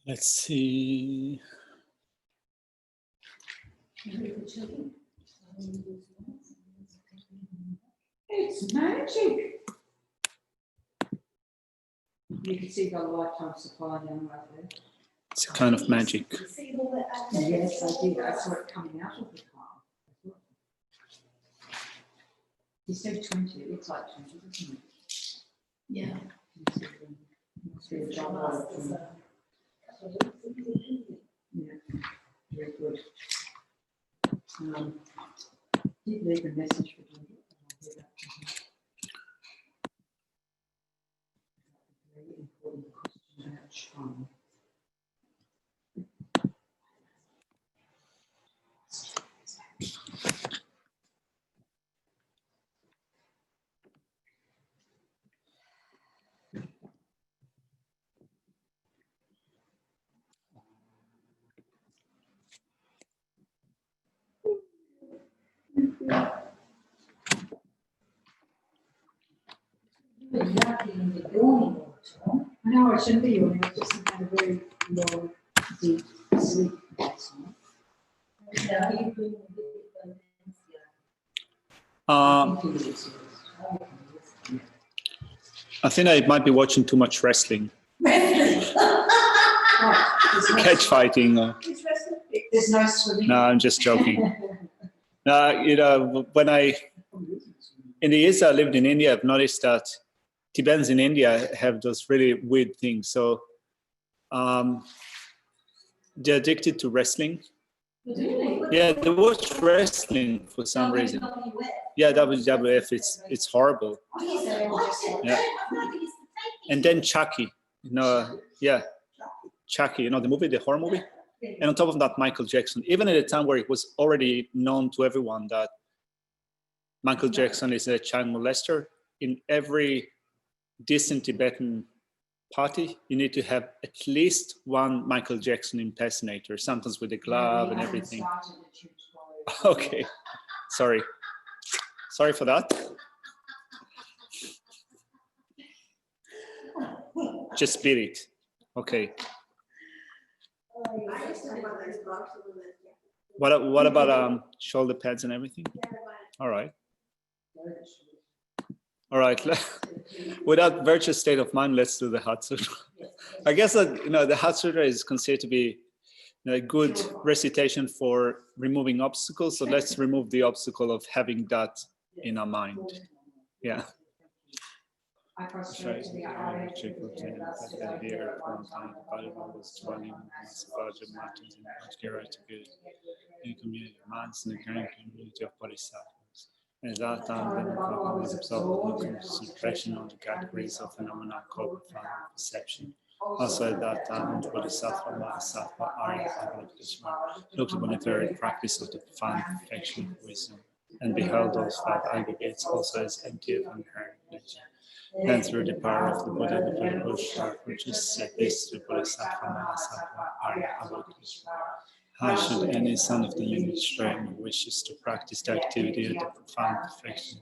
Let's see. It's magic. You can see the lifetime supply down right there. It's a kind of magic. Yes, I did. I saw it coming out of the car. You said 20. It looks like 20, doesn't it? Yeah. Yeah, very good. Did leave a message for you. Very important question about China. No, I shouldn't be yawning. I just had a very long, deep sleep last night. I think I might be watching too much wrestling. Catch fighting. There's no swimming. No, I'm just joking. You know, when in the years I lived in India, I've noticed that Tibetans in India have those really weird things. So they're addicted to wrestling. Yeah, they watch wrestling for some reason. Yeah, WWF, it's horrible. Yeah. And then Chucky, you know, yeah, Chucky, you know, the movie, the horror movie. And on top of that, Michael Jackson, even at a time where it was already known to everyone that Michael Jackson is a child molester, in every decent Tibetan party, you need to have at least one Michael Jackson impersonator, sometimes with a glove and everything. Okay, sorry for that. Just spit it. Okay. What about shoulder pads and everything? All right. All right. Without virtuous state of mind, let's do the Heart Sutra. I guess that, you know, the Heart Sutra is considered to be, you know, a good recitation for removing obstacles. So let's remove the obstacle of having that in our mind. Yeah. I prostrate to the eye. At that time, then the was absorbed in concentration on the categories of phenomena called profound perception. Also at that time, the Bodhisattva, Mahasattva, Arya, Avalokiteshvara looked upon the very practice of the profound perfection of wisdom and beheld those five aggregates also as empty of inherent nature. Then through the power of the Buddha, the Buddha Bodhisattva said this to the Bodhisattva, Mahasattva, Arya, Avalokiteshvara. How should any son of the lineage strain who wishes to practice the activity of the profound perfection?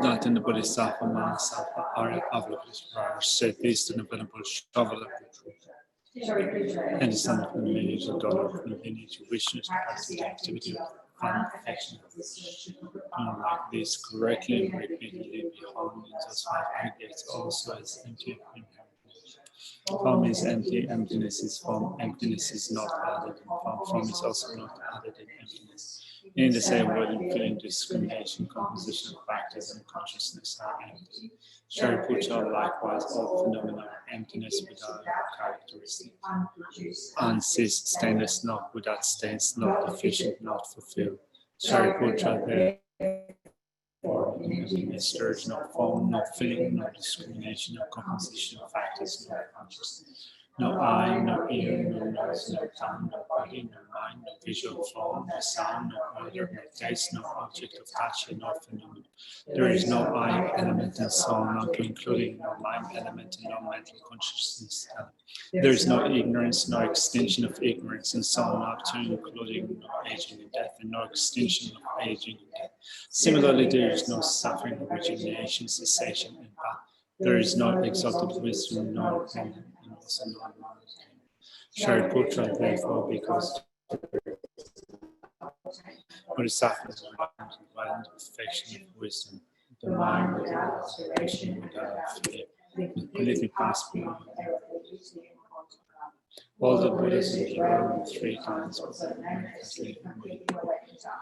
That in the Bodhisattva, Mahasattva, Arya, Avalokiteshvara said this to the Venerable Shavalabhadra. And the son of the lineage of daughter of the lineage who wishes to practice the activity of the profound perfection. And like this, correctly and repeatedly beholding those five aggregates also as empty of inherent. Form is empty, emptiness is form, emptiness is not added in form, form is also not added in emptiness. In the same way, including discrimination, composition, factors, and consciousness are empty. Shariputra, likewise, all phenomena are emptiness without characteristic. Unceased, stainless, not without stains, not deficient, not fulfilled. Shariputra, or emptiness, there is no form, no feeling, no discrimination, no composition of factors, no consciousness. No eye, no ear, no nose, no tongue, no body, no mind, no visual form, no sound, no odor, no taste, no object of touch, and no phenomenon. There is no I element and soul, not including no mind element and no mental consciousness. There is no ignorance, no extinction of ignorance, and so not to including no aging and death, and no extinction of aging and death. Similarly, there is no suffering, origination, cessation, and path. There is no exalted wisdom, no opinion, and also no knowledge. Shariputra, therefore, because Bodhisattva is enlightened perfection of wisdom, the mind without observation, without fear, completely past beyond. All the Buddhas in the world 3 times manifestly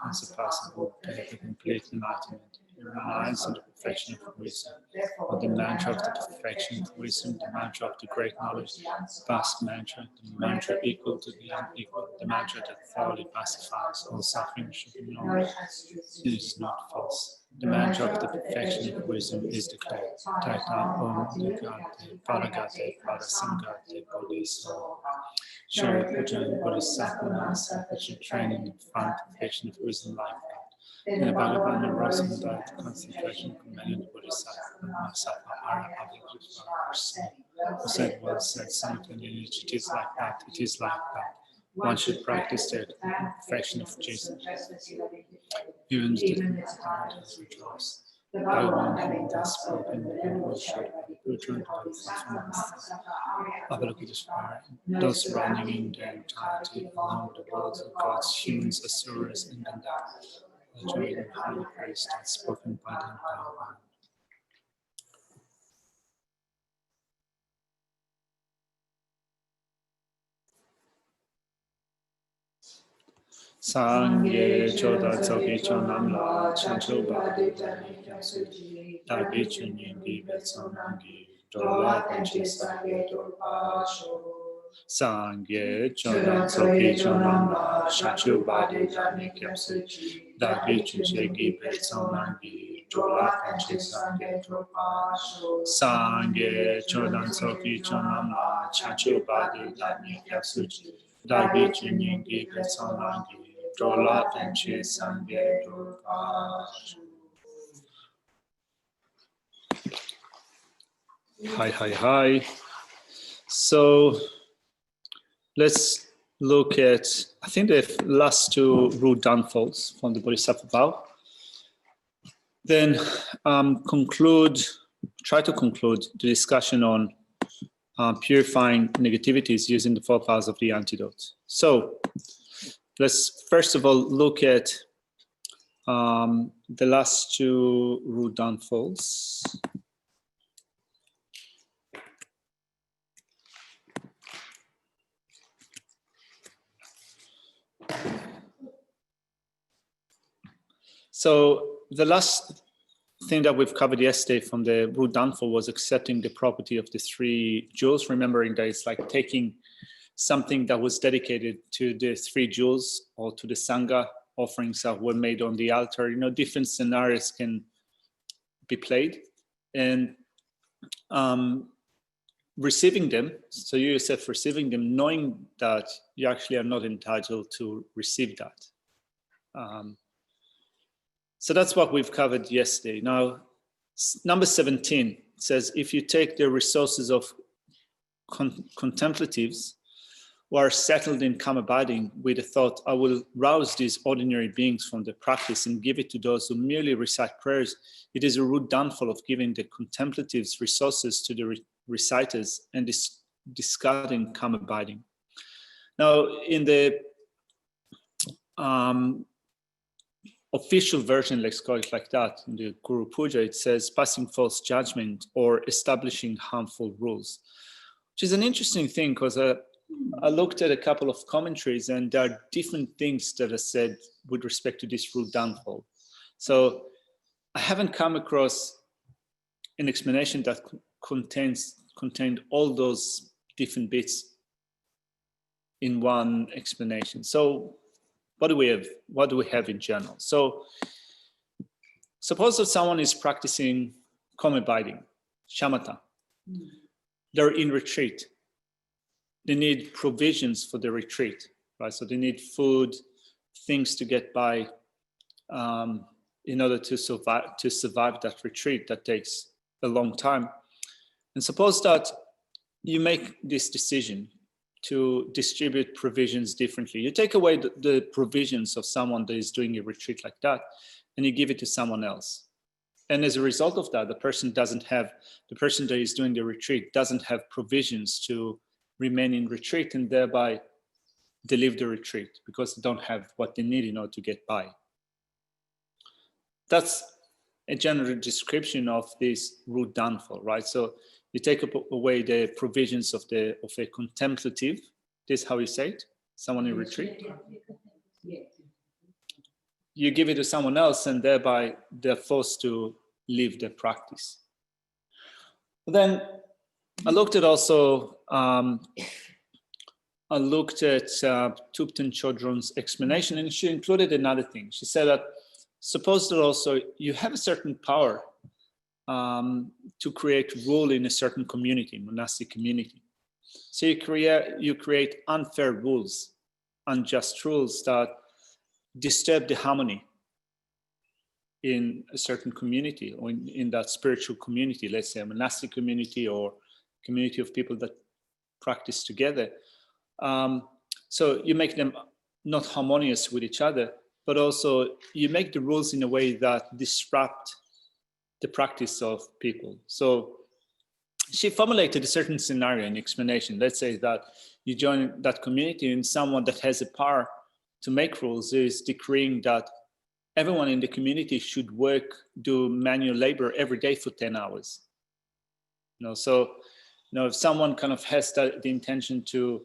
unsurpassable, the complete enlightenment. It relies on the perfection of wisdom, on the mantra of the perfection of wisdom, the mantra of the great knowledge, the vast mantra, the mantra equal to the unequal, the mantra that thoroughly pacifies all suffering should be known. It is not false. The mantra of the perfection of wisdom is declared. Tata Om Nigate, Paragate, Parasamgate, Bodhisattva. Shariputra, Bodhisattva, Mahasattva, training in fine perfection of wisdom like that. In the Bhagavad Gita, that concentration commanded Bodhisattva, Mahasattva, Ara, Abhidhamma, said, well said, something in which it is like that, it is like that. One should practice the perfection of Jesus. Even the has rejoiced. Bhagavan having thus spoken, the world should return to the Avalokiteshvara, those running in their entirety along the worlds of gods, humans, asuras, and Gandharvas, joined in highly praised and spoken by the entire world. Sangye choda tsoki chonamla chancho badi dani kyamsuji dagi chunyingi betsonangi dola panchi sangye dorpasho. Sangye choda tsoki chonamla chancho badi dani kyamsuji dagi chunyingi betsonangi dola panchi sangye dorpasho. Sangye choda tsoki chonamla chancho badi dani kyamsuji dagi chunyingi betsonangi Dola Panchi Sangye Dorpasho. Hi. So let's look at, I think the last 2 rude downfalls from the Bodhisattva vow. Then try to conclude the discussion on purifying negativities using the 4 powers of the antidote. So let's first of all look at the last 2 rude downfalls. So the last thing that we've covered yesterday from the rude downfall was accepting the property of the 3 jewels, remembering that it's like taking something that was dedicated to the 3 jewels or to the Sangha offerings that were made on the altar. You know, different scenarios can be played, and receiving them, so you yourself receiving them, knowing that you actually are not entitled to receive that. So that's what we've covered yesterday. Now, number 17 says, if you take the resources of contemplatives who are settled in calm abiding with the thought, I will rouse these ordinary beings from the practice and give it to those who merely recite prayers, it is a rude downfall of giving the contemplatives resources to the reciters and discarding calm abiding. Now, in the official version, let's call it like that, in the Guru Puja, it says passing false judgment or establishing harmful rules, which is an interesting thing because I looked at a couple of commentaries and there are different things that are said with respect to this rude downfall. So I haven't come across an explanation that contained all those different bits in one explanation. So what do we have in general? So suppose that someone is practicing calm abiding, shamatha. They're in retreat. They need provisions for the retreat, right? So they need food, things to get by in order to survive that retreat that takes a long time. And suppose that you make this decision to distribute provisions differently. You take away the provisions of someone that is doing a retreat like that, and you give it to someone else. And as a result of that, the person that is doing the retreat doesn't have provisions to remain in retreat and thereby they leave the retreat because they don't have what they need in order to get by. That's a general description of this root downfall, right? So you take away the provisions of a contemplative, this is how you say it, someone in retreat. You give it to someone else and thereby they're forced to leave the practice. Then I looked at also, Thupten Chodron's explanation, and she included another thing. She said that suppose that also you have a certain power to create rule in a certain community, monastic community. So you create unfair rules, unjust rules that disturb the harmony in a certain community or in that spiritual community, let's say a monastic community or community of people that practice together. So you make them not harmonious with each other, but also you make the rules in a way that disrupt the practice of people. So she formulated a certain scenario and explanation. Let's say that you join that community and someone that has the power to make rules is decreeing that everyone in the community should do manual labor every day for 10 hours. So if someone kind of has the intention to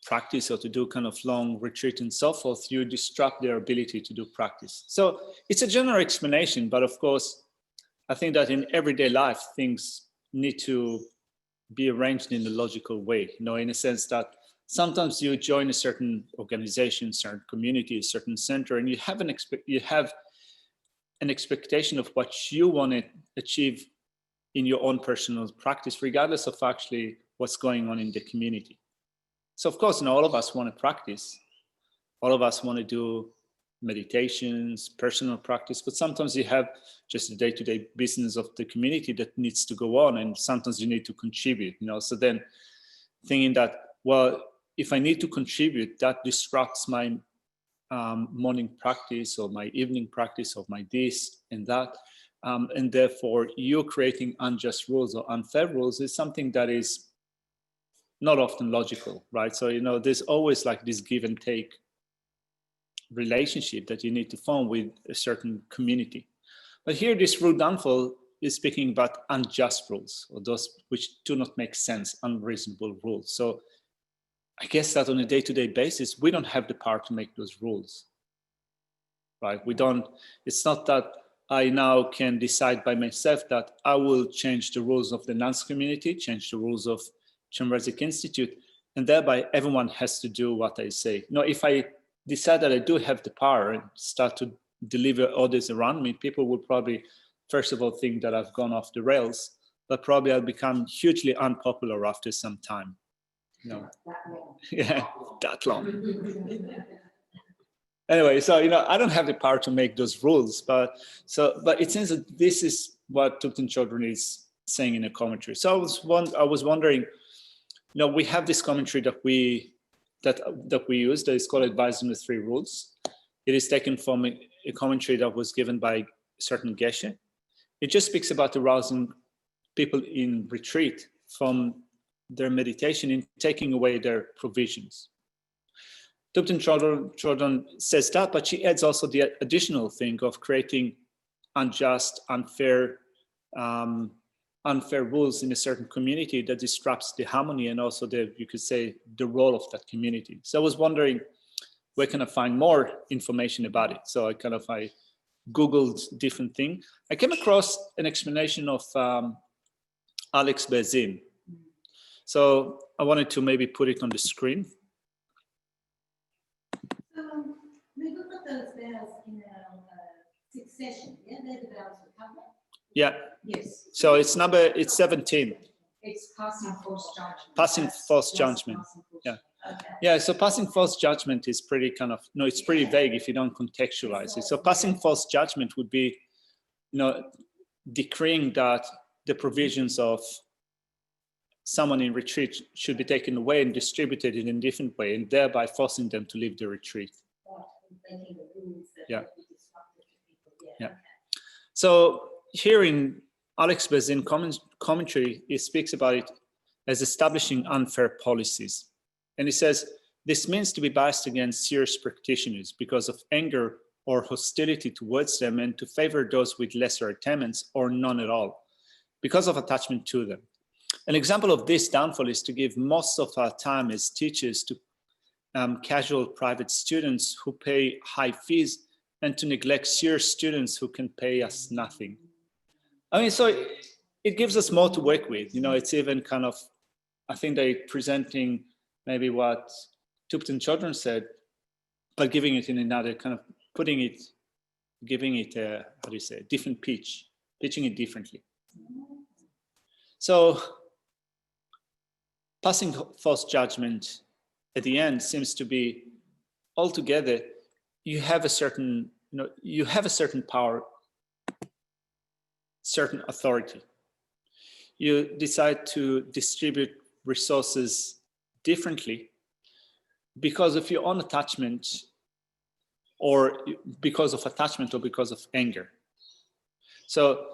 practice or to do kind of long retreat and so forth, you disrupt their ability to do practice. So it's a general explanation, but of course, I think that in everyday life, things need to be arranged in a logical way, in a sense that sometimes you join a certain organization, certain community, a certain center, and you have an expectation of what you want to achieve in your own personal practice, regardless of actually what's going on in the community. So of course, all of us want to practice. All of us want to do meditations, personal practice, but sometimes you have just the day-to-day business of the community that needs to go on, and sometimes you need to contribute, So then thinking that, well, if I need to contribute, that disrupts my morning practice or my evening practice or my this and that. And therefore, you're creating unjust rules or unfair rules is something that is not often logical, right? So, there's always like this give and take relationship that you need to form with a certain community. But here, this root downfall is speaking about unjust rules, or those which do not make sense, unreasonable rules. So I guess that on a day-to-day basis, we don't have the power to make those rules, right? It's not that I now can decide by myself that I will change the rules of the nuns community, change the rules of Chenrezig Institute, and thereby everyone has to do what I say. If I decide that I do have the power and start to deliver orders around me, people will probably, first of all, think that I've gone off the rails, but probably I'll become hugely unpopular after some time. Yeah, that long. Anyway, so I don't have the power to make those rules, but it seems that this is what Thupten Chodron is saying in a commentary. So I was wondering, we have this commentary that we use that is called Advice on the Three Rules. It is taken from a commentary that was given by a certain Geshe. It just speaks about arousing people in retreat from their meditation in taking away their provisions. Thupten Chodron says that, but she adds also the additional thing of creating unjust, unfair rules in a certain community that disrupts the harmony and also you could say, the role of that community. So I was wondering, where can I find more information about it? So I Googled different things. I came across an explanation of Alex Berzin. So I wanted to maybe put it on the screen. We look at those bells in succession, yeah? They're the bells for public? Yeah. Yes. So it's 17. It's passing false judgment. Passing false judgment. Yeah. Okay. Yeah, so passing false judgment is pretty it's pretty vague if you don't contextualize it. So passing false judgment would be, decreeing that the provisions of someone in retreat should be taken away and distributed in a different way, and thereby forcing them to leave the retreat. Yeah. Yeah. So here in Alex Berzin commentary, he speaks about it as establishing unfair policies. And he says, this means to be biased against serious practitioners because of anger or hostility towards them, and to favor those with lesser attainments or none at all because of attachment to them. An example of this downfall is to give most of our time as teachers to casual private students who pay high fees, and to neglect serious students who can pay us nothing. I mean, so it gives us more to work with. You know, it's even kind of, I think they're presenting maybe what Tupten Children said, but giving it in another kind of giving it a, how do you say, a different pitch, pitching it differently. So passing false judgment at the end seems to be altogether, you have a certain power, certain authority. You decide to distribute resources differently because of your own attachment, or because of attachment, or because of anger. So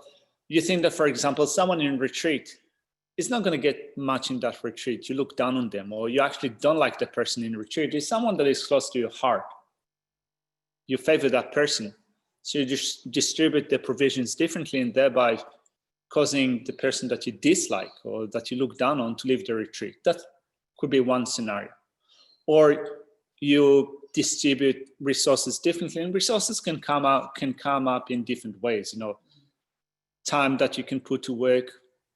you think that, for example, someone in retreat is not going to get much in that retreat. You look down on them, or you actually don't like the person in retreat. It's someone that is close to your heart. You favor that person. So you just distribute the provisions differently, and thereby causing the person that you dislike or that you look down on to leave the retreat. That could be one scenario. Or you distribute resources differently, and resources can come up in different ways. You know, time that you can put to work,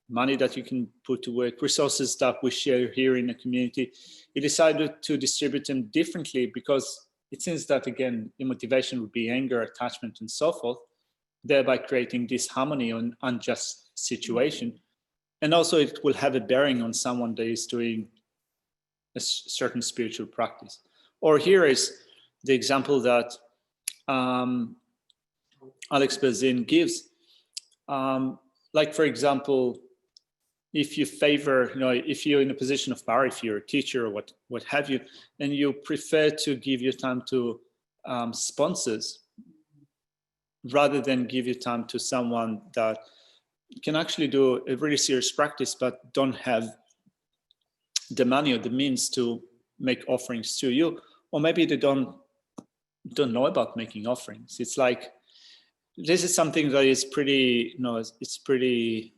money that you can put to work, resources that we share here in the community. You decided to distribute them differently because it seems that, again, the motivation would be anger, attachment, and so forth, thereby creating disharmony or an unjust situation. And also it will have a bearing on someone that is doing a certain spiritual practice. Or here is the example that Alex Bazin gives. Like, for example, if you favor, you know, if you're in a position of power, if you're a teacher or what have you, and you prefer to give your time to sponsors rather than give your time to someone that can actually do a really serious practice but don't have the money or the means to make offerings to you, or maybe they don't know about making offerings. It's like, this is something that is pretty, you know, it's pretty,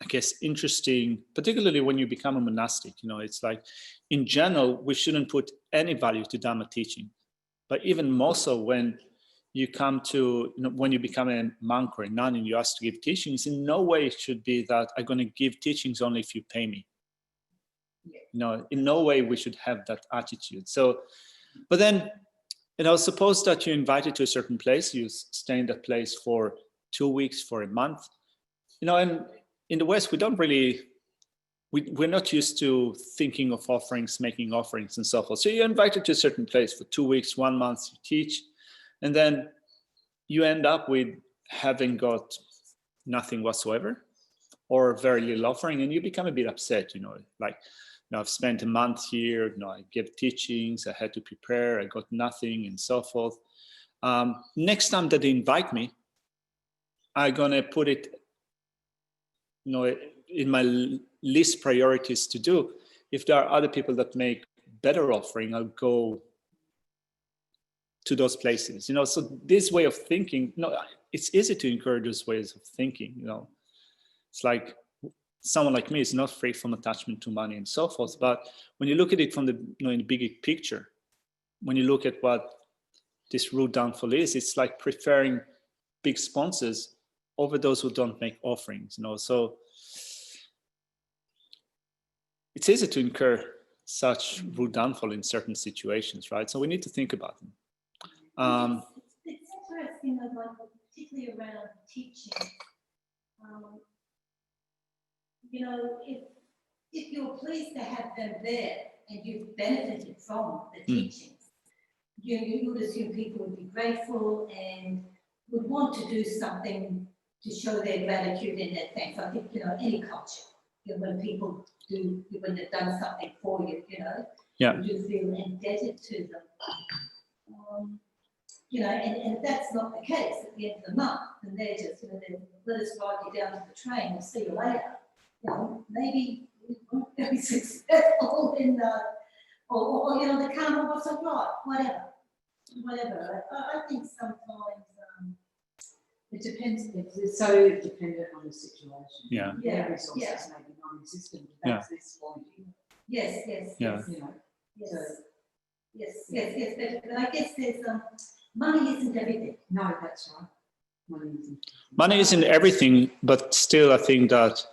I guess, interesting, particularly when you become a monastic. You know, it's like, in general, we shouldn't put any value to Dharma teaching, but even more so when you come to, you know, when you become a monk or a nun and you ask to give teachings, in no way it should be that I'm going to give teachings only if you pay me. You know, in no way we should have that attitude. So, but then, you know, suppose that you're invited to a certain place, you stay in that place for 2 weeks, for a month, you know, and in the West, we don't really, we're not used to thinking of offerings, making offerings and so forth. So you're invited to a certain place for 2 weeks, 1 month, you teach, and then you end up with having got nothing whatsoever or very little offering, and you become a bit upset, you know, like, you know, I've spent a month here, you know, I gave teachings, I had to prepare, I got nothing and so forth. Next time that they invite me, I'm gonna put it, you know, in my list priorities to do. If there are other people that make better offering, I'll go to those places, you know. So this way of thinking, you know, it's easy to encourage those ways of thinking, you know. It's like, someone like me is not free from attachment to money and so forth. But when you look at it from the, you know, in the bigger picture, when you look at what this root downfall is, it's like preferring big sponsors over those who don't make offerings, you know. So it's easy to incur such root downfall in certain situations, right? So we need to think about them. It's interesting, like, particularly around teaching. You know, if you're pleased to have them there and you've benefited from the teachings, you would assume people would be grateful and would want to do something to show their gratitude and their thanks. I think, you know, any culture, you know, when people do, when they've done something for you, you know, you feel indebted to them. You know, and if that's not the case at the end of the month, then they're just, you know, let us ride you down to the train, we'll see you later. You know, maybe weren't very successful in the, or you know, the karma wasn't right, whatever. I think sometimes, It depends, it's so dependent on the situation. Yeah. Yeah, Their resources yeah. may be non-existent, Yeah. that's this point, yes, Yeah. you know, yes, yes, but I guess there's, money isn't everything. no, that's right. Money isn't. Money isn't everything, but still, I think that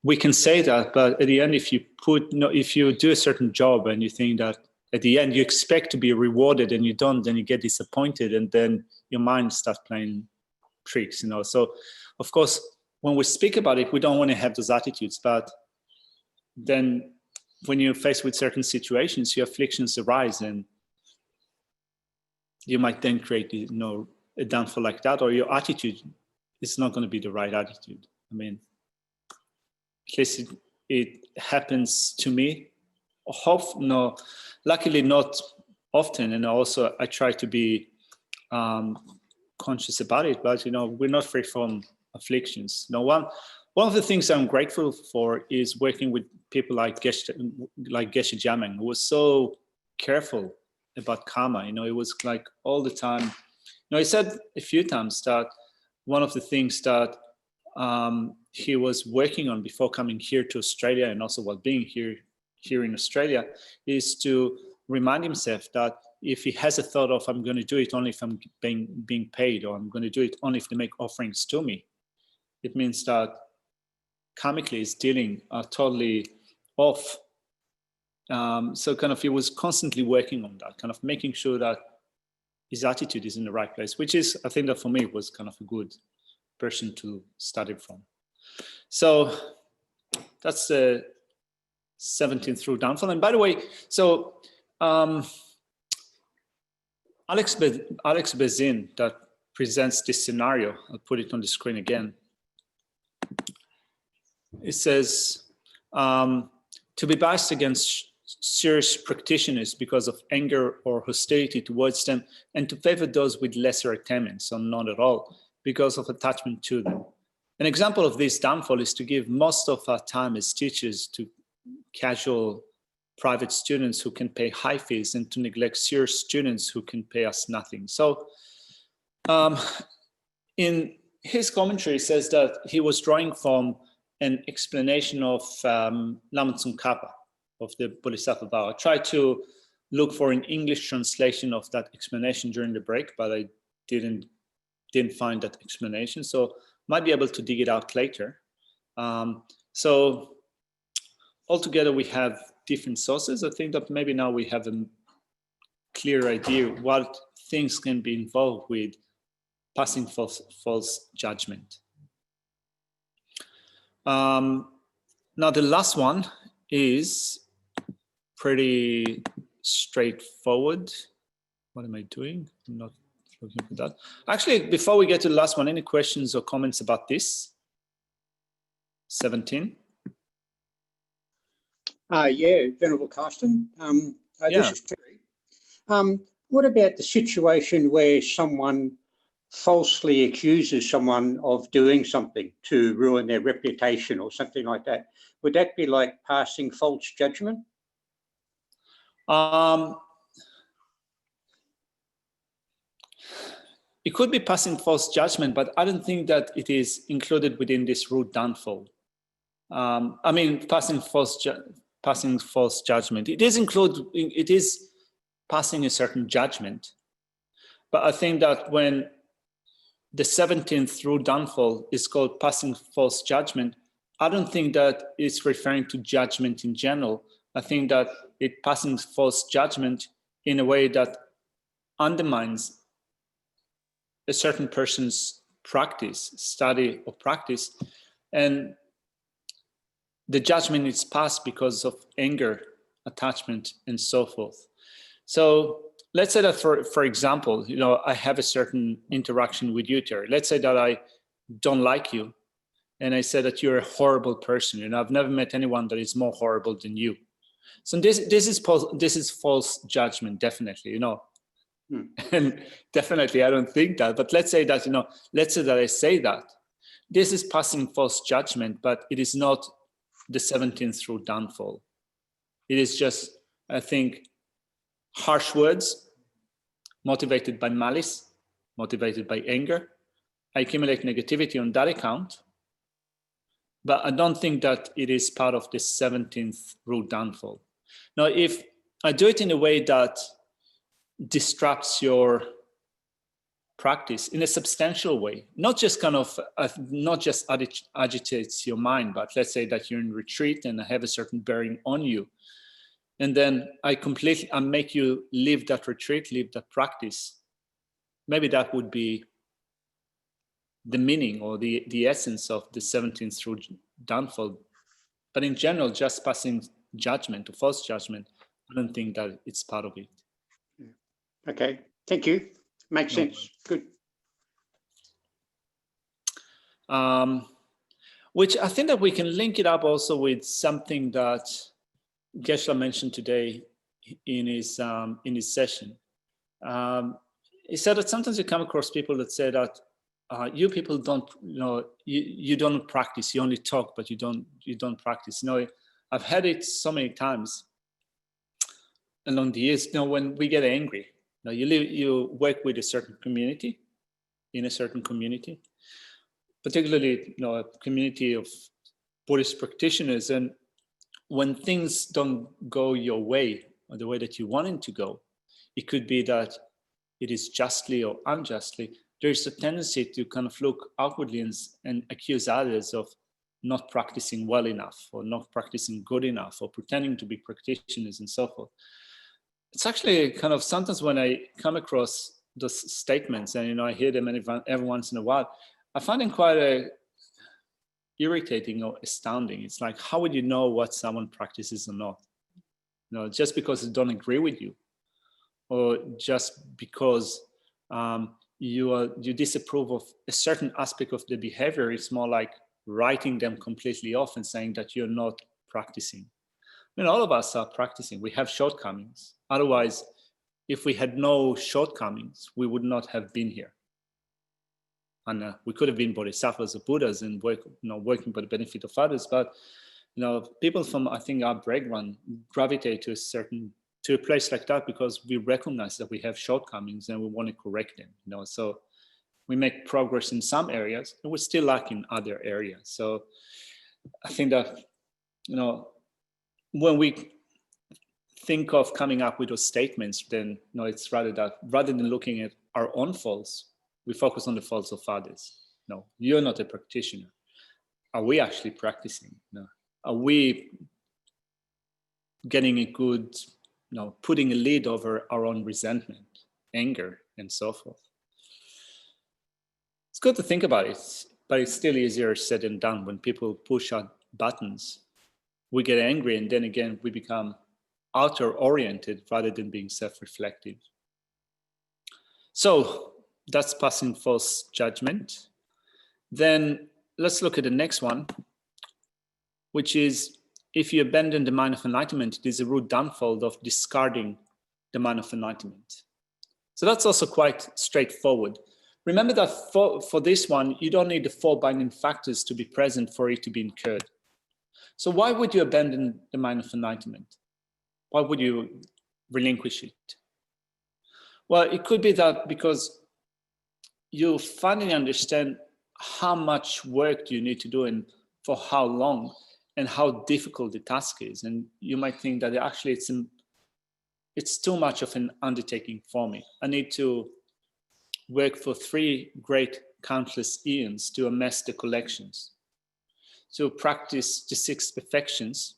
we can say that. But at the end, if you do a certain job and you think that at the end you expect to be rewarded and you don't, then you get disappointed, and then your mind starts playing tricks. You know. So, of course, when we speak about it, we don't want to have those attitudes. But then, when you're faced with certain situations, your afflictions arise, and you might then create, a downfall like that, or your attitude is not going to be the right attitude. I mean, at least it happens to me. Luckily not often, and also I try to be conscious about it. But we're not free from afflictions. One of the things I'm grateful for is working with people like Geshe Jameng, who was so careful about karma. It was like all the time. He said a few times that one of the things that he was working on before coming here to Australia, and also while being here in Australia, is to remind himself that if he has a thought of, I'm going to do it only if I'm being paid, or I'm going to do it only if they make offerings to me, it means that karmically his dealing are totally off. So kind of he was constantly working on that, kind of making sure that his attitude is in the right place, which is, I think that for me was kind of a good person to study from. So that's the 17th rule downfall. And by the way, so Alex Bezin that presents this scenario, I'll put it on the screen again. It says, to be biased against serious practitioners because of anger or hostility towards them, and to favor those with lesser attainments, or none at all, because of attachment to them. An example of this downfall is to give most of our time as teachers to casual private students who can pay high fees, and to neglect serious students who can pay us nothing. So in his commentary, he says that he was drawing from an explanation of Lama Tsongkhapa, of the Bodhisattva vow. I tried to look for an English translation of that explanation during the break, but I didn't find that explanation. So might be able to dig it out later. So altogether, we have different sources. I think that maybe now we have a clear idea what things can be involved with passing false judgment. Now the last one is pretty straightforward. What am I doing? I'm not looking for that. Actually, before we get to the last one, any questions or comments about this? 17. Yeah, Venerable Carsten. Yeah. This is Terry. What about the situation where someone falsely accuses someone of doing something to ruin their reputation or something like that? Would that be like passing false judgment? It could be passing false judgment, but I don't think that it is included within this root downfall. I mean, passing false judgment. It is passing a certain judgment. But I think that when the 17th rule downfall is called passing false judgment, I don't think that it's referring to judgment in general. I think that it passing false judgment in a way that undermines a certain person's study or practice, and the judgment is passed because of anger, attachment, and so forth. So let's say that, for example, I have a certain interaction with you, Terry. Let's say that I don't like you, and I say that you're a horrible person, and I've never met anyone that is more horrible than you. So this is false judgment, definitely, And definitely, I don't think that. But let's say that, let's say that I say that. This is passing false judgment, but it is not the 17th rule downfall. It is just, I think, harsh words motivated by malice, motivated by anger. I accumulate negativity on that account, but I don't think that it is part of the 17th rule downfall. Now, if I do it in a way that disrupts your practice in a substantial way, not just kind of, not just agitates your mind, but let's say that you're in retreat and I have a certain bearing on you. And then I make you leave that retreat, leave that practice. Maybe that would be the meaning or the essence of the 17th rule downfall. But in general, just passing judgment or false judgment, I don't think that it's part of it. Okay, thank you. Makes sense. Good. Which I think that we can link it up also with something that Geshe-la mentioned today in his session. He said that sometimes you come across people that say that you people don't, you don't practice. You only talk, but you don't practice. I've had it so many times along the years. When we get angry, you work with a certain community, in a certain community, particularly a community of Buddhist practitioners, and when things don't go your way or the way that you want it to go, it could be that it is justly or unjustly. There's a tendency to kind of look outwardly and accuse others of not practicing well enough or not practicing good enough or pretending to be practitioners and so forth. It's actually kind of sometimes when I come across those statements and I hear them every once in a while, I find them quite irritating or astounding. It's like, how would you know what someone practices or not? Just because they don't agree with you, or just because you disapprove of a certain aspect of the behavior. It's more like writing them completely off and saying that you're not practicing. All of us are practicing. We have shortcomings. Otherwise, if we had no shortcomings, we would not have been here. And we could have been bodhisattvas or Buddhas and working for the benefit of others. But people from, I think, our background gravitate to a place like that because we recognize that we have shortcomings and we want to correct them. So we make progress in some areas and we still lack in other areas. So I think that when we think of coming up with those statements, then it's rather than looking at our own faults, we focus on the faults of others. No, you're not a practitioner. Are we actually practicing? No. Are we getting a good, putting a lid over our own resentment, anger, and so forth? It's good to think about it, but it's still easier said than done. When people push our buttons, we get angry, and then again, we become outer-oriented rather than being self-reflective. So that's passing false judgment. Then let's look at the next one, which is if you abandon the mind of enlightenment, it is a root downfall of discarding the mind of enlightenment. So that's also quite straightforward. Remember that for this one, you don't need the four binding factors to be present for it to be incurred. So why would you abandon the mind of enlightenment? Why would you relinquish it? Well, it could be that because you finally understand how much work you need to do and for how long and how difficult the task is. And you might think that actually it's too much of an undertaking for me. I need to work for 3 great countless eons to amass the collections, to practice the 6 perfections,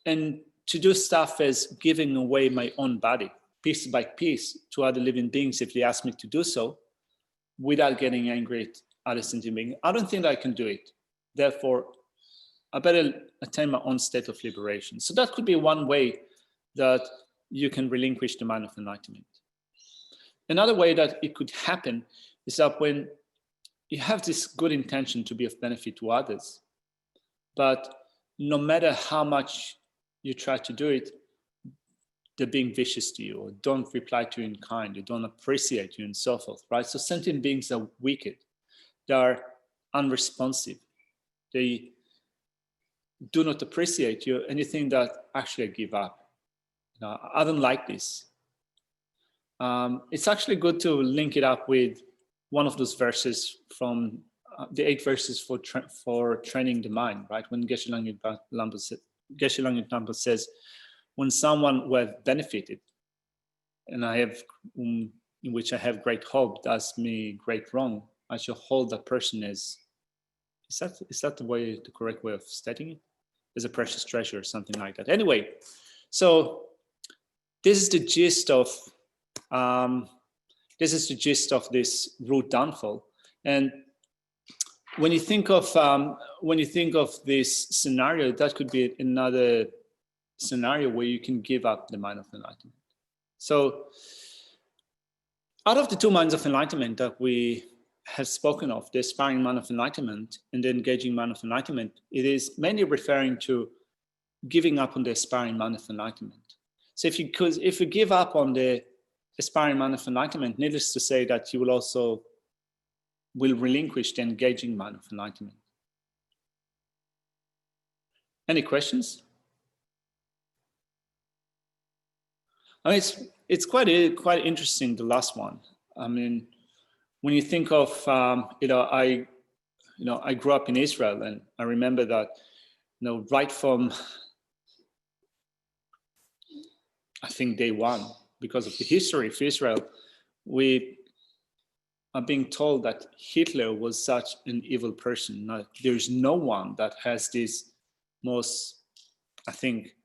and to do stuff as giving away my own body, piece by piece, to other living beings if they ask me to do so, without getting angry at other sentient beings. I don't think that I can do it. Therefore, I better attain my own state of liberation. So that could be one way that you can relinquish the mind of enlightenment. Another way that it could happen is that when you have this good intention to be of benefit to others, but no matter how much you try to do it, they're being vicious to you, or don't reply to you in kind, they don't appreciate you, and so forth, right? So sentient beings are wicked. They are unresponsive. They do not appreciate you, and you think that actually I give up. You know, I don't like this. It's actually good to link it up with one of those verses from the 8 verses for training the mind, right? When Geshe Langpa says, when someone who have benefited, and I have, in which I have great hope, does me great wrong, I shall hold that person as, is that the correct way of stating it? As a precious treasure or something like that. Anyway, so this is the gist of this root downfall. And when you think of this scenario, that could be another scenario where you can give up the mind of enlightenment. So out of the 2 minds of enlightenment that we have spoken of, the aspiring mind of enlightenment and the engaging mind of enlightenment, it is mainly referring to giving up on the aspiring mind of enlightenment. So if you give up on the aspiring mind of enlightenment, needless to say that you will relinquish the engaging mind of enlightenment. Any questions? I mean, it's quite interesting, the last one. I mean, when you think of, I grew up in Israel, and I remember that, right from, I think, day one, because of the history of Israel, we are being told that Hitler was such an evil person. Now, there's no one that has this most, I think,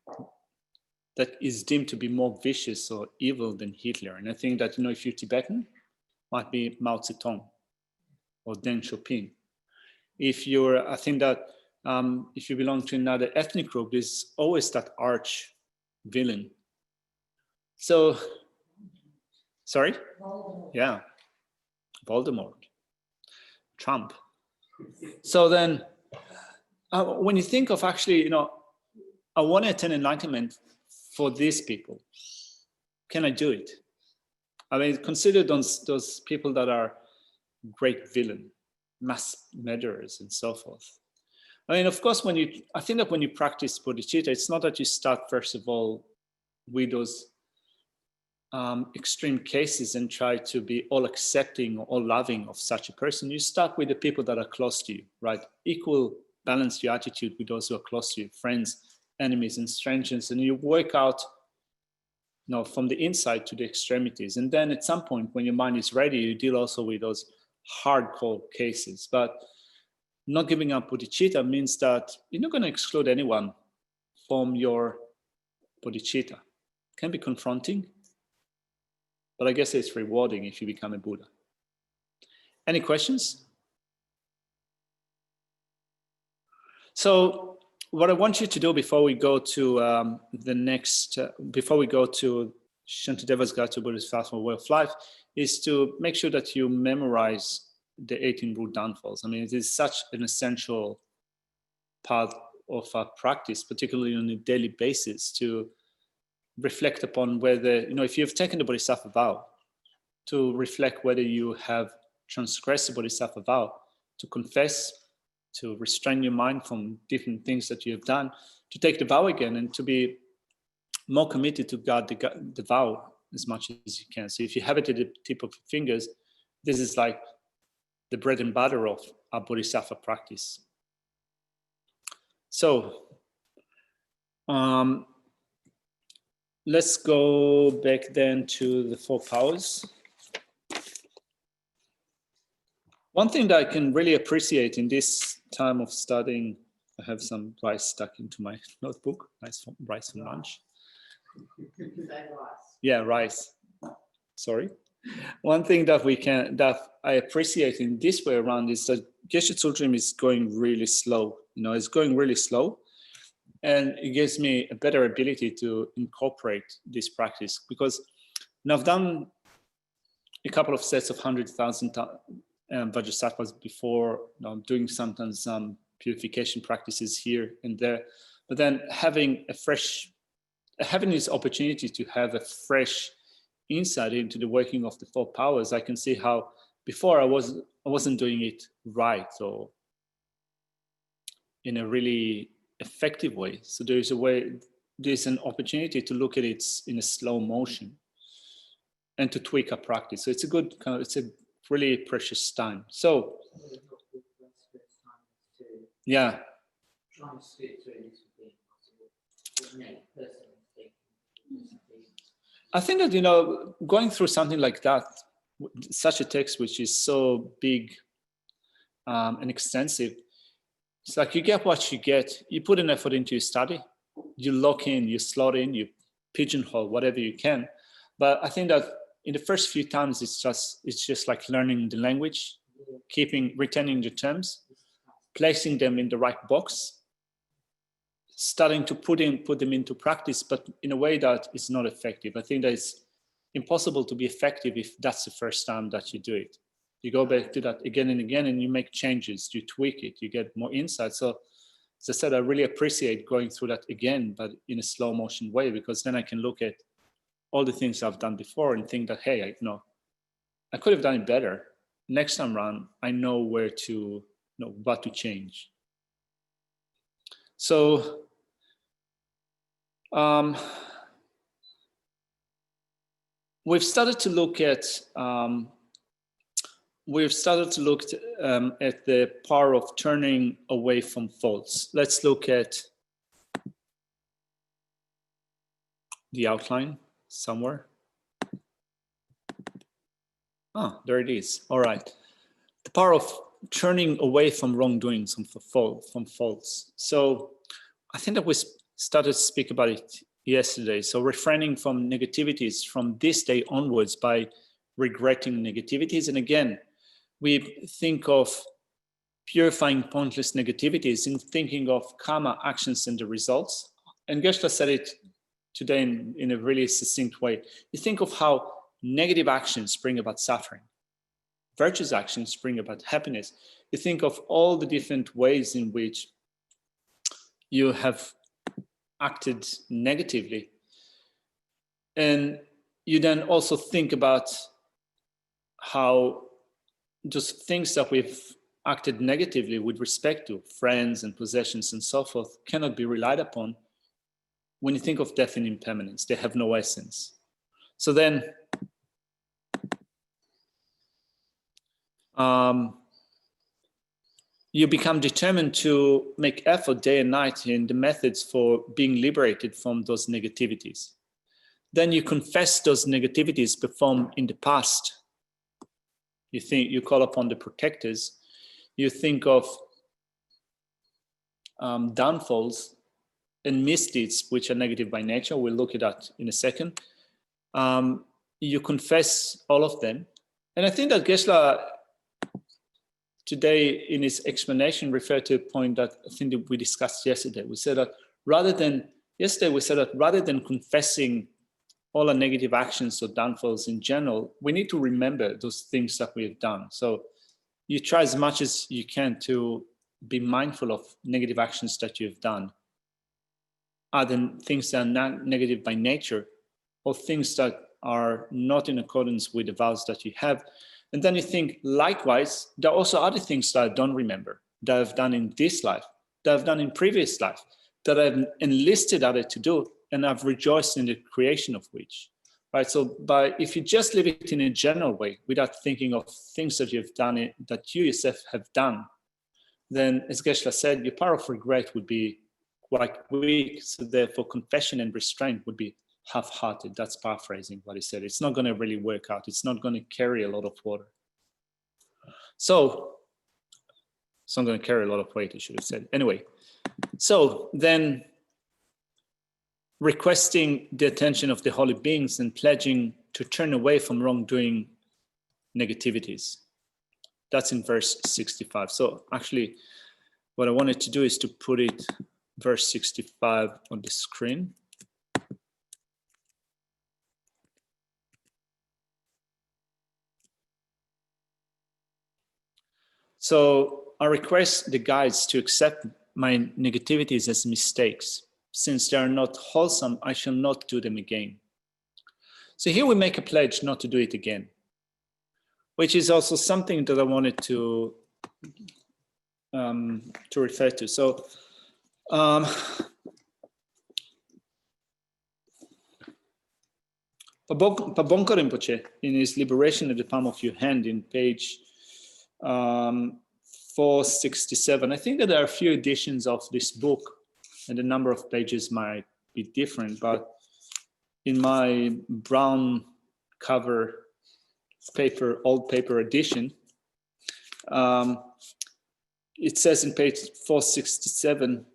that is deemed to be more vicious or evil than Hitler. And I think that, if you're Tibetan, might be Mao Zedong or Deng Xiaoping. I think that if you belong to another ethnic group, there's always that arch villain. So, sorry? Voldemort. Yeah, Voldemort, Trump. So then, when you think of actually, I want to attain enlightenment for these people, can I do it? I mean, consider those people that are great villain, mass murderers, and so forth. I mean, of course, I think that when you practice bodhicitta, it's not that you start first of all with those extreme cases and try to be all accepting or all loving of such a person. You start with the people that are close to you, right? Balance your attitude with those who are close to you, friends, enemies, and strangers, and you work out from the inside to the extremities. And then at some point, when your mind is ready, you deal also with those hardcore cases. But not giving up bodhicitta means that you're not going to exclude anyone from your bodhicitta. It can be confronting, but I guess it's rewarding if you become a Buddha. Any questions? So what I want you to do before we go to before we go to Shantideva's Guide to Buddhist Philosophy Way of Life, is to make sure that you memorize the 18 root downfalls. I mean, it is such an essential part of our practice, particularly on a daily basis, to reflect upon whether, if you've taken the Bodhisattva vow, to reflect whether you have transgressed the Bodhisattva vow, to confess, to restrain your mind from different things that you have done, to take the vow again and to be more committed to guard the vow as much as you can. So if you have it at the tip of your fingers, this is like the bread and butter of our Bodhisattva practice. So let's go back then to the 4 powers. One thing that I can really appreciate in this time of studying, I have some rice stuck into my notebook, rice from lunch. Yeah, rice. Sorry. One thing that I appreciate in this way around is that Geshe Tsultrim is going really slow. It's going really slow, and it gives me a better ability to incorporate this practice, because I've done a couple of sets of 100,000 Vajradhattvas before, doing sometimes some purification practices here and there, but then having this opportunity to have a fresh insight into the working of the 4 powers, I can see how before I wasn't doing it right, or in a really effective way. So there's a way, there's an opportunity to look at it in a slow motion and to tweak our practice. So it's a good kind of, it's a really precious time. So yeah. Trying to split through this would be impossible. Wouldn't it? Personally, I think that, you know, going through something like that, such a text which is so big and extensive, it's like you get what you get. You put an effort into your study, you lock in, you slot in, you pigeonhole whatever you can. But I think that in the first few times, it's just like learning the language, retaining the terms, placing them in the right box, starting to put them into practice, but in a way that is not effective. I think that it's impossible to be effective if that's the first time that you do it. You go back to that again and again, and you make changes, you tweak it, you get more insight. So as I said, I really appreciate going through that again, but in a slow motion way, because then I can look at all the things I've done before and think that, hey, I could have done it better. Next time around, I know where to, what to change. So we've started to look at the power of turning away from faults. Let's look at the outline somewhere. Ah, there it is. All right. The power of turning away from wrongdoings, from faults. So I think that we started to speak about it yesterday. So refraining from negativities from this day onwards by regretting negativities. And again, we think of purifying pointless negativities in thinking of karma, actions, and the results. And Geshe-la said it today in a really succinct way. You think of how negative actions bring about suffering. Virtuous actions bring about happiness. You think of all the different ways in which you have acted negatively. And you then also think about how just things that we've acted negatively with respect to, friends and possessions and so forth, cannot be relied upon. When you think of death and impermanence, they have no essence. So then, you become determined to make effort day and night in the methods for being liberated from those negativities. Then you confess those negativities performed in the past. You call upon the protectors. You think of downfalls and misdeeds which are negative by nature. We'll look at that in a second. You confess all of them. And I think that Geshe-la today in his explanation referred to a point that I think that we discussed yesterday. We said that rather than confessing all our negative actions or downfalls in general, we need to remember those things that we have done. So you try as much as you can to be mindful of negative actions that you've done, other things that are negative by nature, or things that are not in accordance with the vows that you have. And then you think, likewise, there are also other things that I don't remember, that I've done in this life, that I've done in previous life, that I've enlisted others to do, and I've rejoiced in the creation of which, right? So if you just live it in a general way, without thinking of things that you've done, that you yourself have done, then as Geshe-la said, your power of regret would be quite weak. So therefore confession and restraint would be half-hearted. That's paraphrasing what he said. It's not going to really work out. It's not going to carry a lot of water. So it's not going to carry a lot of weight, I should have said. Anyway, so then requesting the attention of the holy beings and pledging to turn away from wrongdoing negativities. That's in verse 65. So actually, what I wanted to do is to put it, verse 65 on the screen. So I request the guides to accept my negativities as mistakes. Since they are not wholesome, I shall not do them again. So here we make a pledge not to do it again, which is also something that I wanted to refer to. So Pabonka Rinpoche, in his Liberation at the Palm of Your Hand, in page 467, I think that there are a few editions of this book, and the number of pages might be different, but in my brown cover paper, old paper edition, it says in page 467,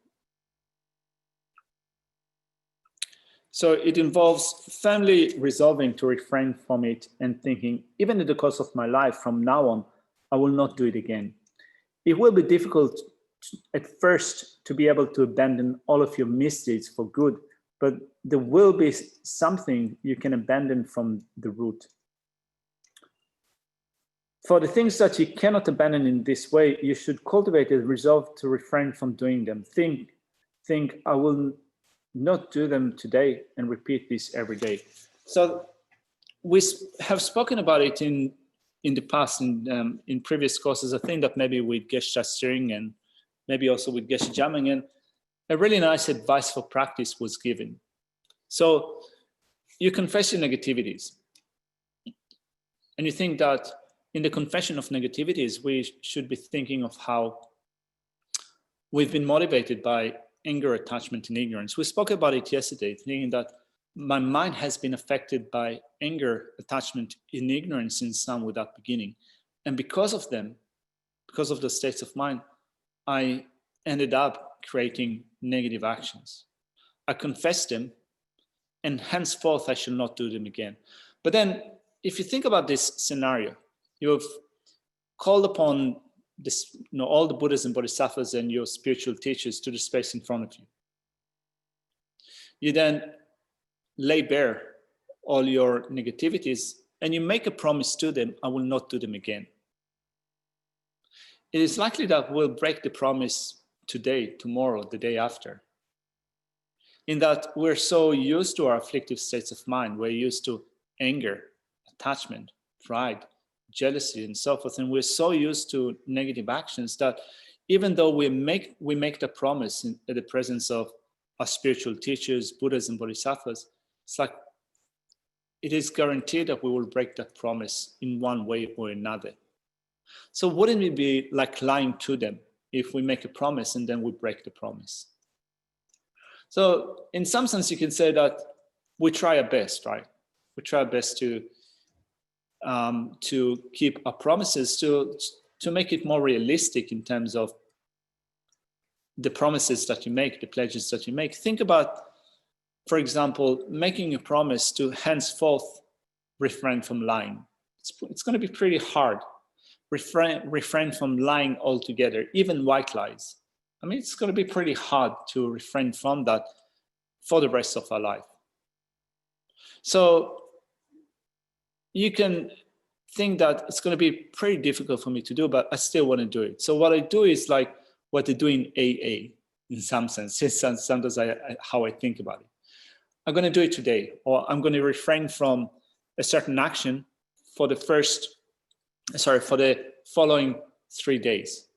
so it involves firmly resolving to refrain from it and thinking, even in the course of my life, from now on, I will not do it again. It will be difficult at first to be able to abandon all of your misdeeds for good, but there will be something you can abandon from the root. For the things that you cannot abandon in this way, you should cultivate a resolve to refrain from doing them. Think, I will not do them today, and repeat this every day. So we have spoken about it in the past, in previous courses. I think that maybe with Geshe Steering and maybe also with Geshe Jamming, and a really nice advice for practice was given. So you confess your negativities, and you think that in the confession of negativities, we should be thinking of how we've been motivated by anger, attachment, and ignorance. We spoke about it yesterday, thinking that my mind has been affected by anger, attachment, and ignorance in some without beginning. And because of them, because of the states of mind, I ended up creating negative actions. I confessed them, and henceforth I shall not do them again. But then, if you think about this scenario, you've called upon this, all the Buddhas and Bodhisattvas and your spiritual teachers to the space in front of you. You then lay bare all your negativities, and you make a promise to them, I will not do them again. It is likely that we'll break the promise today, tomorrow, the day after. In that we're so used to our afflictive states of mind, we're used to anger, attachment, pride, jealousy, and so forth, and we're so used to negative actions that even though we make the promise in the presence of our spiritual teachers, Buddhas and Bodhisattvas, it's like it is guaranteed that we will break that promise in one way or another. So wouldn't it be like lying to them if we make a promise and then we break the promise? So in some sense, you can say that we try our best, right? We try our best to keep our promises, to make it more realistic in terms of the promises that you make, the pledges that you make. Think about, for example, making a promise to henceforth refrain from lying. It's going to be pretty hard. Refrain from lying altogether, even white lies. I mean, it's going to be pretty hard to refrain from that for the rest of our life. So you can think that it's going to be pretty difficult for me to do, but I still want to do it. So what I do is like what they do in AA, in some sense. Sometimes how I think about it. I'm going to do it today, or I'm going to refrain from a certain action for the following 3 days,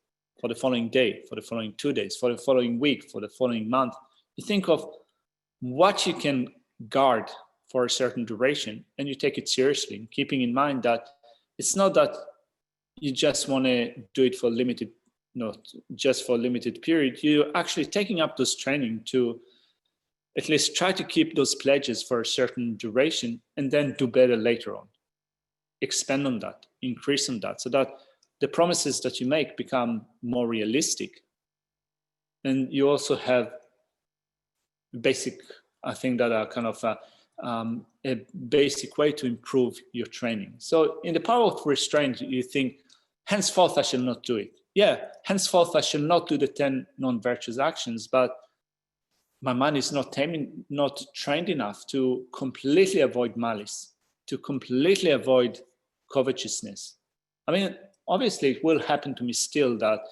for the following day, for the following 2 days, for the following week, for the following month. You think of what you can guard for a certain duration, and you take it seriously, keeping in mind that it's not that you just want to do it for limited, just for a limited period. You're actually taking up this training to at least try to keep those pledges for a certain duration and then do better later on. Expand on that, increase on that, so that the promises that you make become more realistic. And you also have basic, I think that are kind of a basic way to improve your training. So in the power of restraint, you think, henceforth I shall not do it. Yeah, henceforth I shall not do the 10 non-virtuous actions, but my mind is not trained enough to completely avoid malice, to completely avoid covetousness. I mean, obviously it will happen to me still that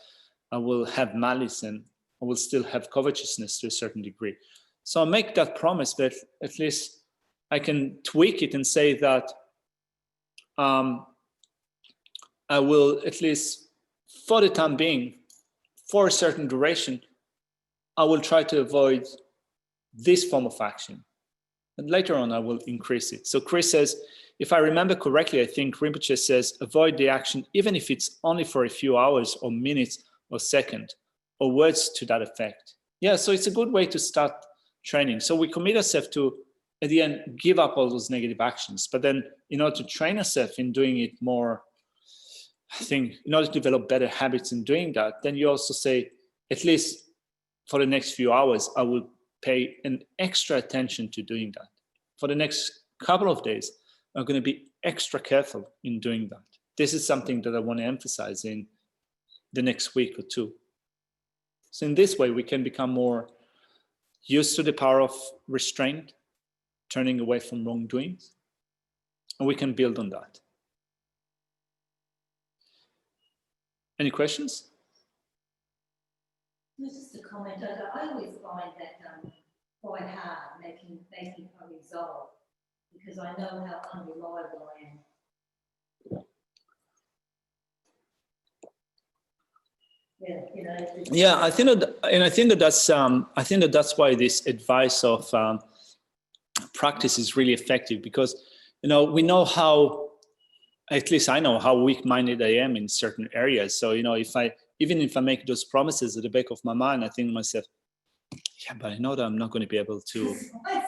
I will have malice and I will still have covetousness to a certain degree. So I make that promise, but at least I can tweak it and say that I will, at least for the time being, for a certain duration, I will try to avoid this form of action. And later on, I will increase it. So Chris says, if I remember correctly, I think Rinpoche says, avoid the action, even if it's only for a few hours or minutes or second, or words to that effect. Yeah, so it's a good way to start training. So we commit ourselves to, at the end, give up all those negative actions. But then in order to train ourselves in doing it more, I think in order to develop better habits in doing that, then you also say, at least for the next few hours, I will pay an extra attention to doing that. For the next couple of days, I'm going to be extra careful in doing that. This is something that I want to emphasize in the next week or two. So in this way, we can become more used to the power of restraint, turning away from wrongdoings, and we can build on that. Any questions? Just a comment, I always find that quite hard making a resolve, because I know how unreliable I am. Yeah, you know. Yeah, I think that, and I think that that's why this advice of practice is really effective, because we know how, at least I know how weak-minded I am in certain areas. So even if I make those promises at the back of my mind, I think to myself, yeah, but I know that I'm not going to be able to.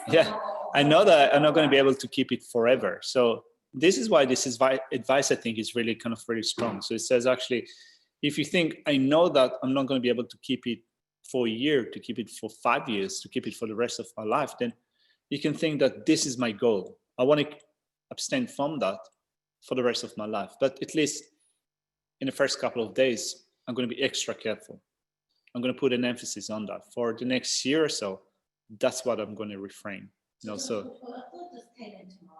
Yeah, I know that I'm not going to be able to keep it forever. So this is why this advice I think is really kind of very strong. So it says actually, if you think, I know that I'm not going to be able to keep it for a year, to keep it for 5 years, to keep it for the rest of my life, then you can think that this is my goal. I want to abstain from that for the rest of my life. But at least in the first couple of days, I'm going to be extra careful. I'm going to put an emphasis on that. For the next year or so, that's what I'm going to refrain. Well, a thought just came into my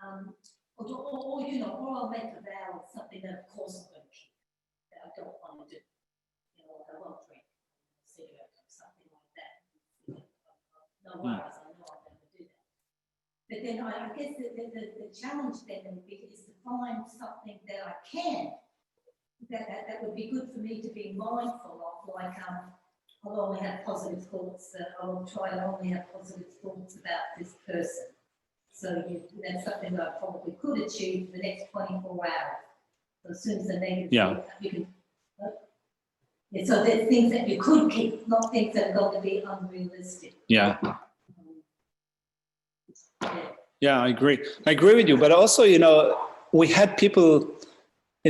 mind. Or I'll make a vow of something that of course I'm going to keep, that I don't want to do. I won't drink a cigarette or something like that. No worries, I know I'm going to do that. But then I guess the challenge then would be is to find something that I can, that would be good for me to be mindful of, like I'll only have positive thoughts, I'll try to only have positive thoughts about this person. So that's something that I probably could achieve for the next 24 hours. So as soon as the negative thought, you can, so there's things that you could keep, not things that are going to be unrealistic. Yeah. Yeah, I agree. I agree with you. But also, we had people,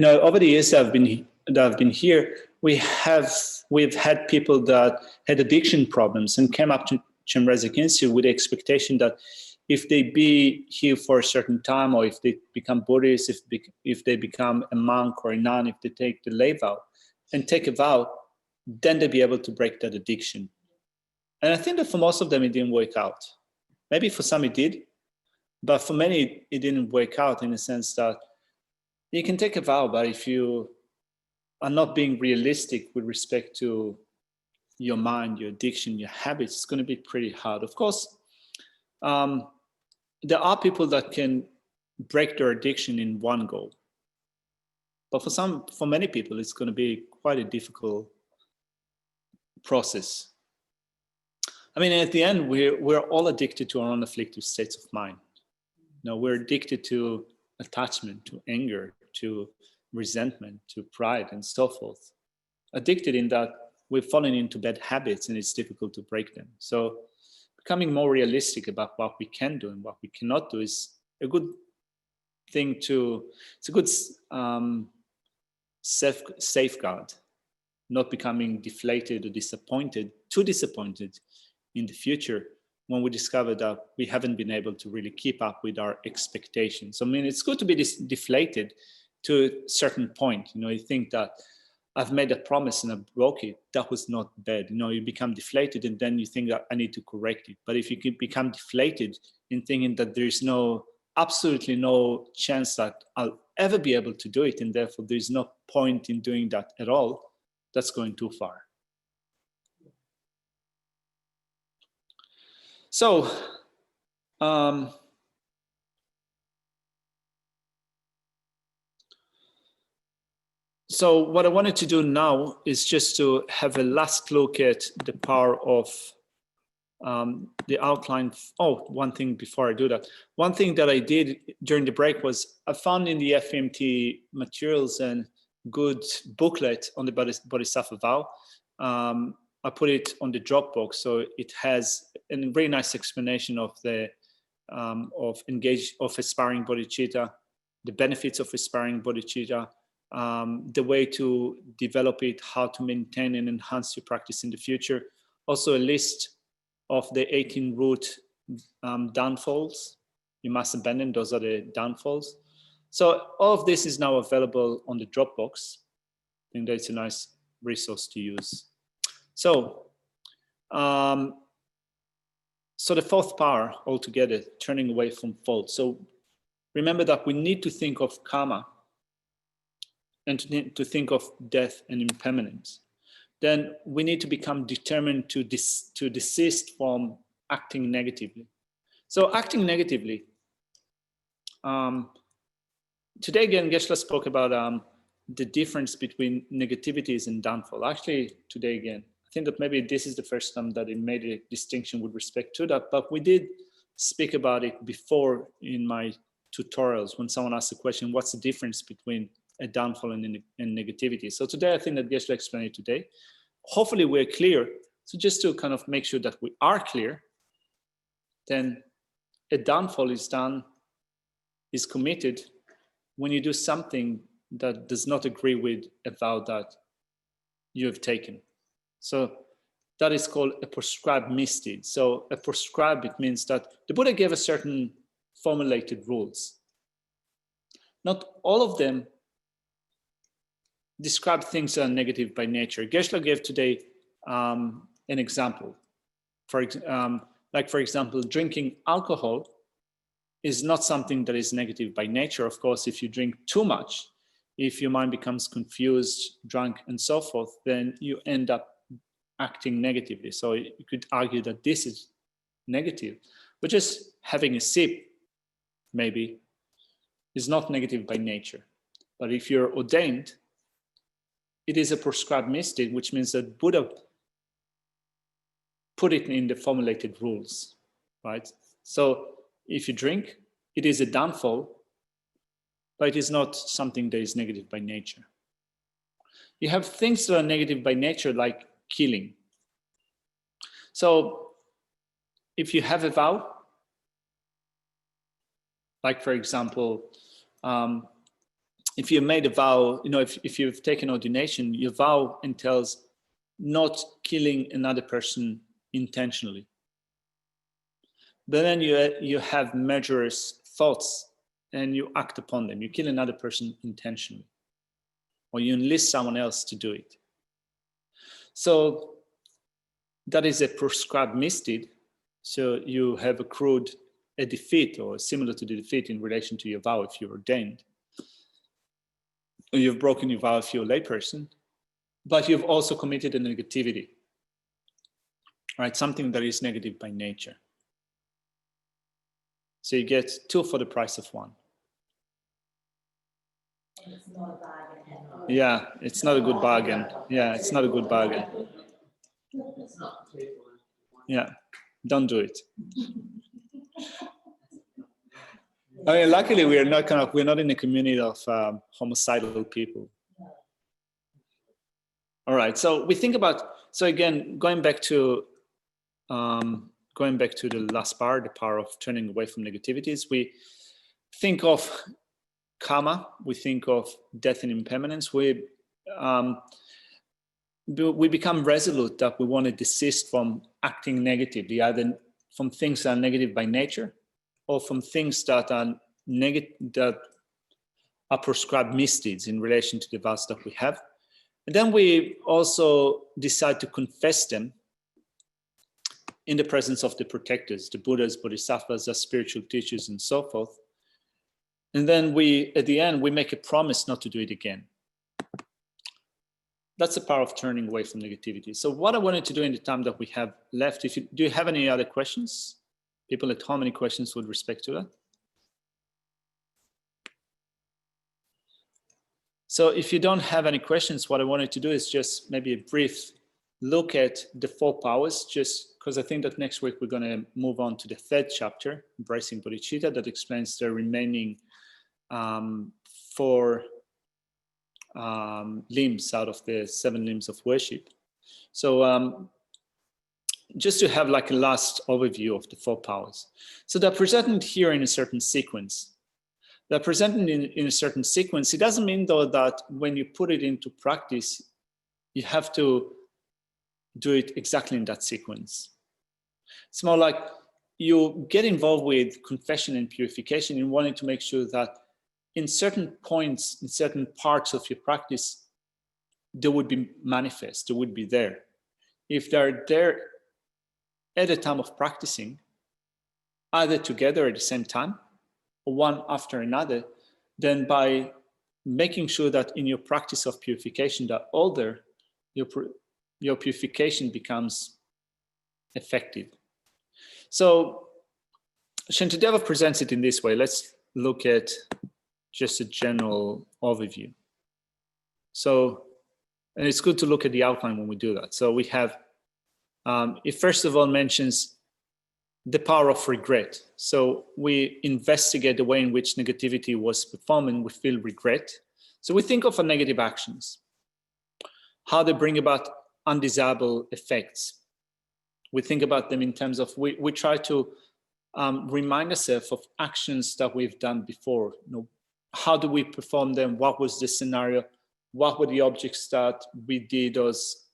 over the years that have been here, we've had people that had addiction problems and came up to Chem Resic Institute with the expectation that if they be here for a certain time, or if they become Buddhists, if they become a monk or a nun, if they take the lay vow and take a vow, then they'll be able to break that addiction. And I think that for most of them, it didn't work out. Maybe for some it did, but for many, it didn't work out in the sense that you can take a vow, but if you are not being realistic with respect to your mind, your addiction, your habits, it's going to be pretty hard. Of course, there are people that can break their addiction in one go. But for many people, it's going to be quite a difficult process. I mean, at the end, we're all addicted to our own afflictive states of mind. We're addicted to attachment, to anger, to resentment, to pride, and so forth. Addicted in that we've fallen into bad habits and it's difficult to break them. So becoming more realistic about what we can do and what we cannot do is a good thing it's a good safeguard, not becoming deflated or too disappointed in the future when we discover that we haven't been able to really keep up with our expectations. I mean, it's good to be deflated to a certain point. You think that I've made a promise and I broke it. That was not bad. You become deflated and then you think that I need to correct it. But if you can become deflated in thinking that there's absolutely no chance that I'll ever be able to do it, and therefore there's no point in doing that at all, that's going too far. So, So what I wanted to do now is just to have a last look at the power of the outline. Oh, one thing before I do that. One thing that I did during the break was I found in the FMT materials and good booklet on the Bodhisattva vow. I put it on the Dropbox, so it has a very nice explanation of the of aspiring bodhicitta, the benefits of aspiring bodhicitta, the way to develop it, how to maintain and enhance your practice in the future. Also a list of the 18 root downfalls you must abandon. Those are the downfalls. So all of this is now available on the Dropbox. I think that's a nice resource to use. So, so the fourth power altogether, turning away from fault. So remember that we need to think of karma and to think of death and impermanence. Then we need to become determined to desist from acting negatively. So acting negatively. Today again, Geshe-la spoke about the difference between negativities and downfall. Actually, today again, I think that maybe this is the first time that it made a distinction with respect to that, but we did speak about it before in my tutorials when someone asked the question, what's the difference between a downfall and negativity? So today, I think that Geshe-la explained it today. Hopefully we're clear. So just to kind of make sure that we are clear, then a downfall is committed when you do something that does not agree with a vow that you have taken. So that is called a prescribed misdeed. So a prescribed, it means that the Buddha gave a certain formulated rules. Not all of them describe things that are negative by nature. Geshe-la gave today an example. For example, drinking alcohol is not something that is negative by nature. Of course, if you drink too much, if your mind becomes confused, drunk, and so forth, then you end up acting negatively. So you could argue that this is negative, but just having a sip, maybe, is not negative by nature. But if you're ordained, it is a prescribed misdeed, which means that Buddha put it in the formulated rules, right? So if you drink, it is a downfall, but it is not something that is negative by nature. You have things that are negative by nature, like killing. So if you have a vow, like for example, if you made a vow, if you've taken ordination, your vow entails not killing another person intentionally. But then you have murderous thoughts and you act upon them. You kill another person intentionally, or you enlist someone else to do it. So that is a prescribed misdeed. So you have accrued a defeat, or similar to the defeat in relation to your vow if you're ordained. Or you've broken your vow if you're a layperson, but you've also committed a negativity, right? Something that is negative by nature. So you get two for the price of one. And it's not a bargain at all. Yeah, it's not a good bargain. Yeah, it's not a good bargain. It's not 2 for 1. Yeah, don't do it. I mean, luckily we're not in a community of homicidal people. All right, so we think about, so again, going back to the last part, the power of turning away from negativities, we think of karma, we think of death and impermanence. We become resolute that we want to desist from acting negatively, either from things that are negative by nature, or from things that are that are prescribed misdeeds in relation to the vows that we have. And then we also decide to confess them in the presence of the protectors, the Buddhas, Bodhisattvas, our spiritual teachers, and so forth. And then at the end, we make a promise not to do it again. That's the power of turning away from negativity. So what I wanted to do in the time that we have left, do you have any other questions? People at home, any questions with respect to that? So if you don't have any questions, what I wanted to do is just maybe a brief look at the 4 powers, just because I think that next week we're going to move on to the 3rd chapter, Embracing Bodhicitta, that explains the remaining 4 limbs out of the 7 limbs of worship. So just to have like a last overview of the 4 powers. So they're presented here in a certain sequence. They're presented in a certain sequence. It doesn't mean though that when you put it into practice, you have to do it exactly in that sequence. It's more like you get involved with confession and purification in wanting to make sure that in certain points, in certain parts of your practice, they would be manifest, they would be there. If they're there at the time of practicing, either together at the same time or one after another, then by making sure that in your practice of purification that all there, your purification becomes effective. So Shantideva presents it in this way. Let's look at just a general overview. So, and it's good to look at the outline when we do that. So we have, it first of all mentions the power of regret. So we investigate the way in which negativity was performed and we feel regret. So we think of our negative actions, how they bring about undesirable effects. We think about them in terms of, we try to remind ourselves of actions that we've done before. You know, how do we perform them? What was the scenario? What were the objects that we did those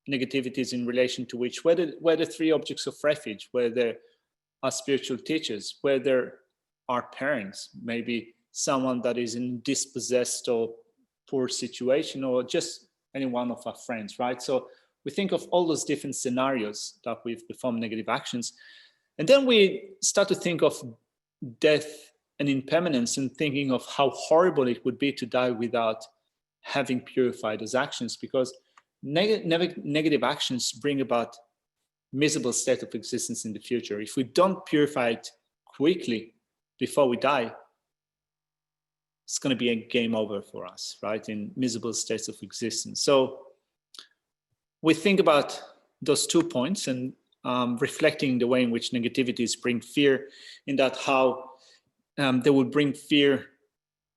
negativities in relation to which? Were the 3 objects of refuge? Were there our spiritual teachers? Were there our parents? Maybe someone that is in dispossessed or poor situation, or just any one of our friends, right? So we think of all those different scenarios that we've performed negative actions. And then we start to think of death and impermanence and thinking of how horrible it would be to die without having purified those actions, because negative actions bring about miserable state of existence in the future. If we don't purify it quickly before we die, it's going to be a game over for us, right? In miserable states of existence. So we think about those 2 points and reflecting the way in which negativities bring fear, in that how they will bring fear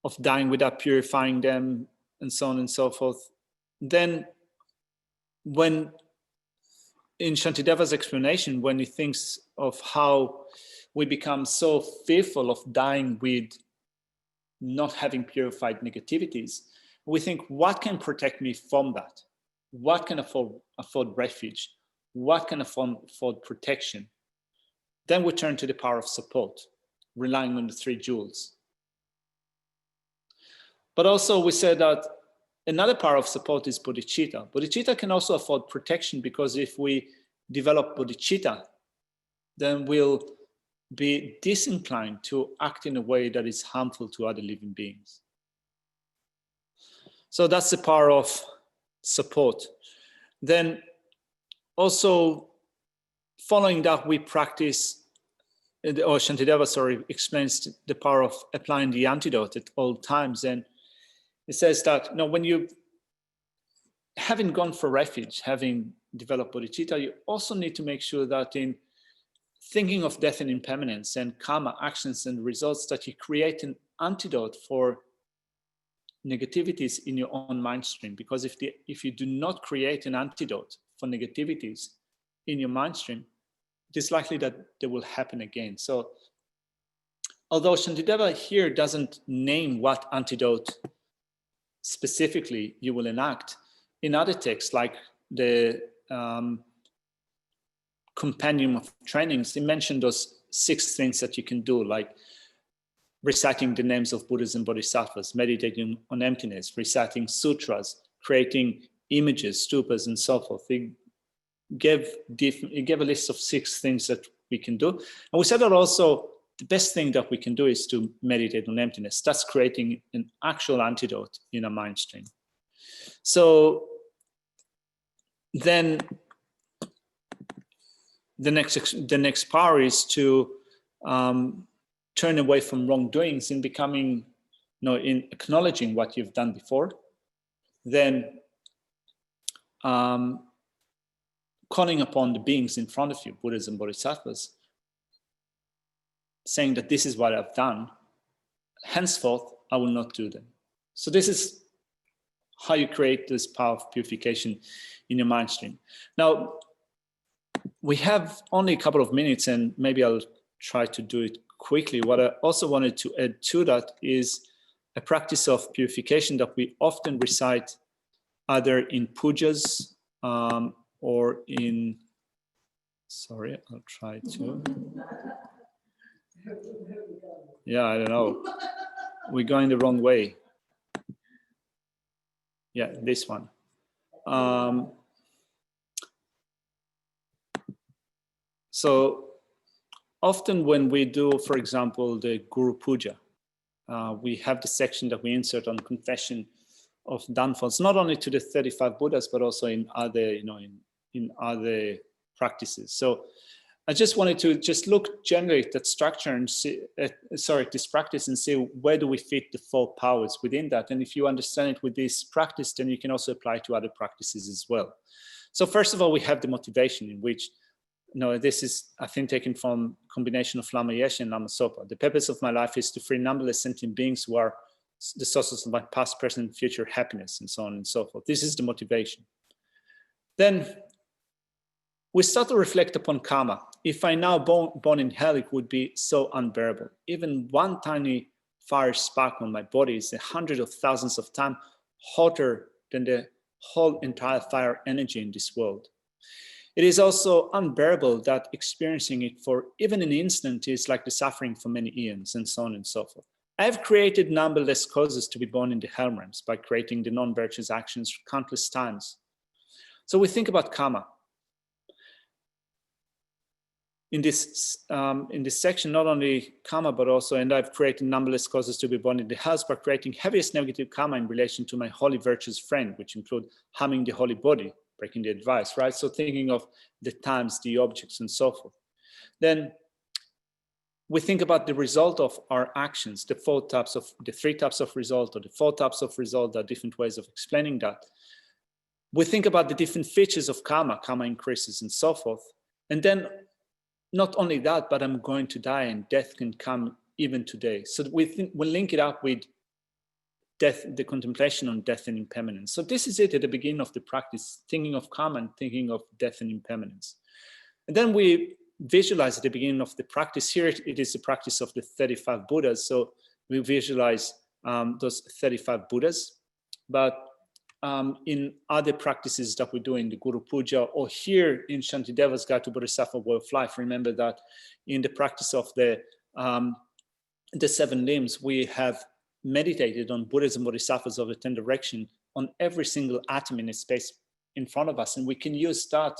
of dying without purifying them, and so on and so forth. Then when in Shantideva's explanation, when he thinks of how we become so fearful of dying with not having purified negativities, we think, what can protect me from that? What can afford refuge? What can afford protection? Then we turn to the power of support, relying on the 3 jewels. But also we said that another power of support is bodhicitta. Bodhicitta can also afford protection, because if we develop bodhicitta, then we'll be disinclined to act in a way that is harmful to other living beings. So that's the power of support. Then also following that, we practice, or Shantideva, explains the power of applying the antidote at all times. And it says that, you know, when you having gone for refuge, having developed bodhicitta, you also need to make sure that in thinking of death and impermanence and karma, actions and results, that you create an antidote for negativities in your own mind stream. Because if you do not create an antidote for negativities in your mind stream, it is likely that they will happen again. So although Shantideva here doesn't name what antidote specifically you will enact, in other texts like the Compendium of Trainings, he mentioned those 6 things that you can do, like reciting the names of Buddhas and Bodhisattvas, meditating on emptiness, reciting sutras, creating images, stupas, and so forth. He gave a list of 6 things that we can do. And we said that also the best thing that we can do is to meditate on emptiness. That's creating an actual antidote in our mind stream. So then the next power is to turn away from wrongdoings and becoming in acknowledging what you've done before, then calling upon the beings in front of you, Buddhas and Bodhisattvas, saying that this is what I've done, henceforth I will not do them. So this is how you create this power of purification in your mind stream. Now, we have only a couple of minutes, and maybe I'll try to do it quickly. What I also wanted to add to that is a practice of purification that we often recite either in pujas or in, sorry, I'll try to. Yeah, I don't know. We're going the wrong way. Yeah, this one. So often when we do, for example, the Guru Puja, we have the section that we insert on confession of downfalls, not only to the 35 Buddhas, but also in other, in other practices. So I just wanted to just look generally at that structure and see, this practice, and see where do we fit the 4 powers within that. And if you understand it with this practice, then you can also apply to other practices as well. So first of all, we have the motivation, in which, this is, I think, taken from combination of Lama Yeshe and Lama Zopa. The purpose of my life is to free numberless sentient beings who are the sources of my past, present, and future happiness, and so on and so forth. This is the motivation. Then we start to reflect upon karma. If I now born in hell, it would be so unbearable. Even one tiny fire spark on my body is 100 of thousands of times hotter than the whole entire fire energy in this world. It is also unbearable that experiencing it for even an instant is like the suffering for many eons, and so on and so forth. I have created numberless causes to be born in the hell realms by creating the non-virtuous actions countless times. So we think about karma. In this section, not only karma, but also, and I've created numberless causes to be born in the hells by creating heaviest negative karma in relation to my holy virtuous friend, which include harming the holy body, breaking the advice, right? So thinking of the times, the objects, and so forth. Then we think about the result of our actions, the 3 types of result, or the 4 types of result. There are different ways of explaining that. We think about the different features of karma increases, and so forth. And then not only that, but I'm going to die, and death can come even today. So we link it up with death, the contemplation on death and impermanence. So this is it at the beginning of the practice, thinking of karma and thinking of death and impermanence. And then we visualize at the beginning of the practice. Here it is the practice of the 35 Buddhas. So we visualize those 35 Buddhas. But in other practices that we do in the Guru Puja, or here in Shantideva's Guide to Bodhisattva Way of Life, remember that in the practice of the 7 limbs, we have meditated on Buddhas and Bodhisattvas of the 10 direction on every single atom in the space in front of us. And we can use that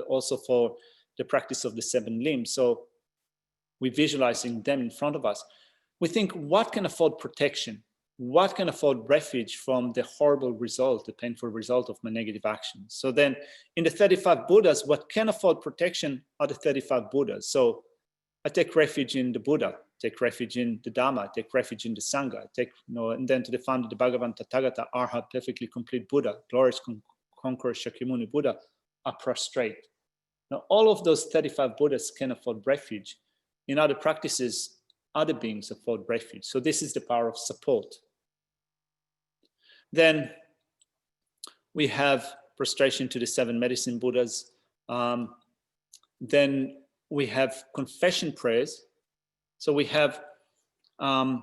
also for the practice of the 7 limbs. So we're visualizing them in front of us. We think, what can afford protection? What can afford refuge from the horrible result, the painful result of my negative actions? So then in the 35 Buddhas, what can afford protection are the 35 Buddhas. So I take refuge in the Buddha, take refuge in the Dharma, take refuge in the Sangha, and then to the founder, the Bhagavan Tathagata, Arhat, perfectly complete Buddha, glorious conqueror Shakyamuni Buddha, are prostrate. Now all of those 35 Buddhas can afford refuge. In other practices, other beings afford refuge. So this is the power of support. Then we have prostration to the 7 medicine Buddhas. Then we have confession prayers. So we have a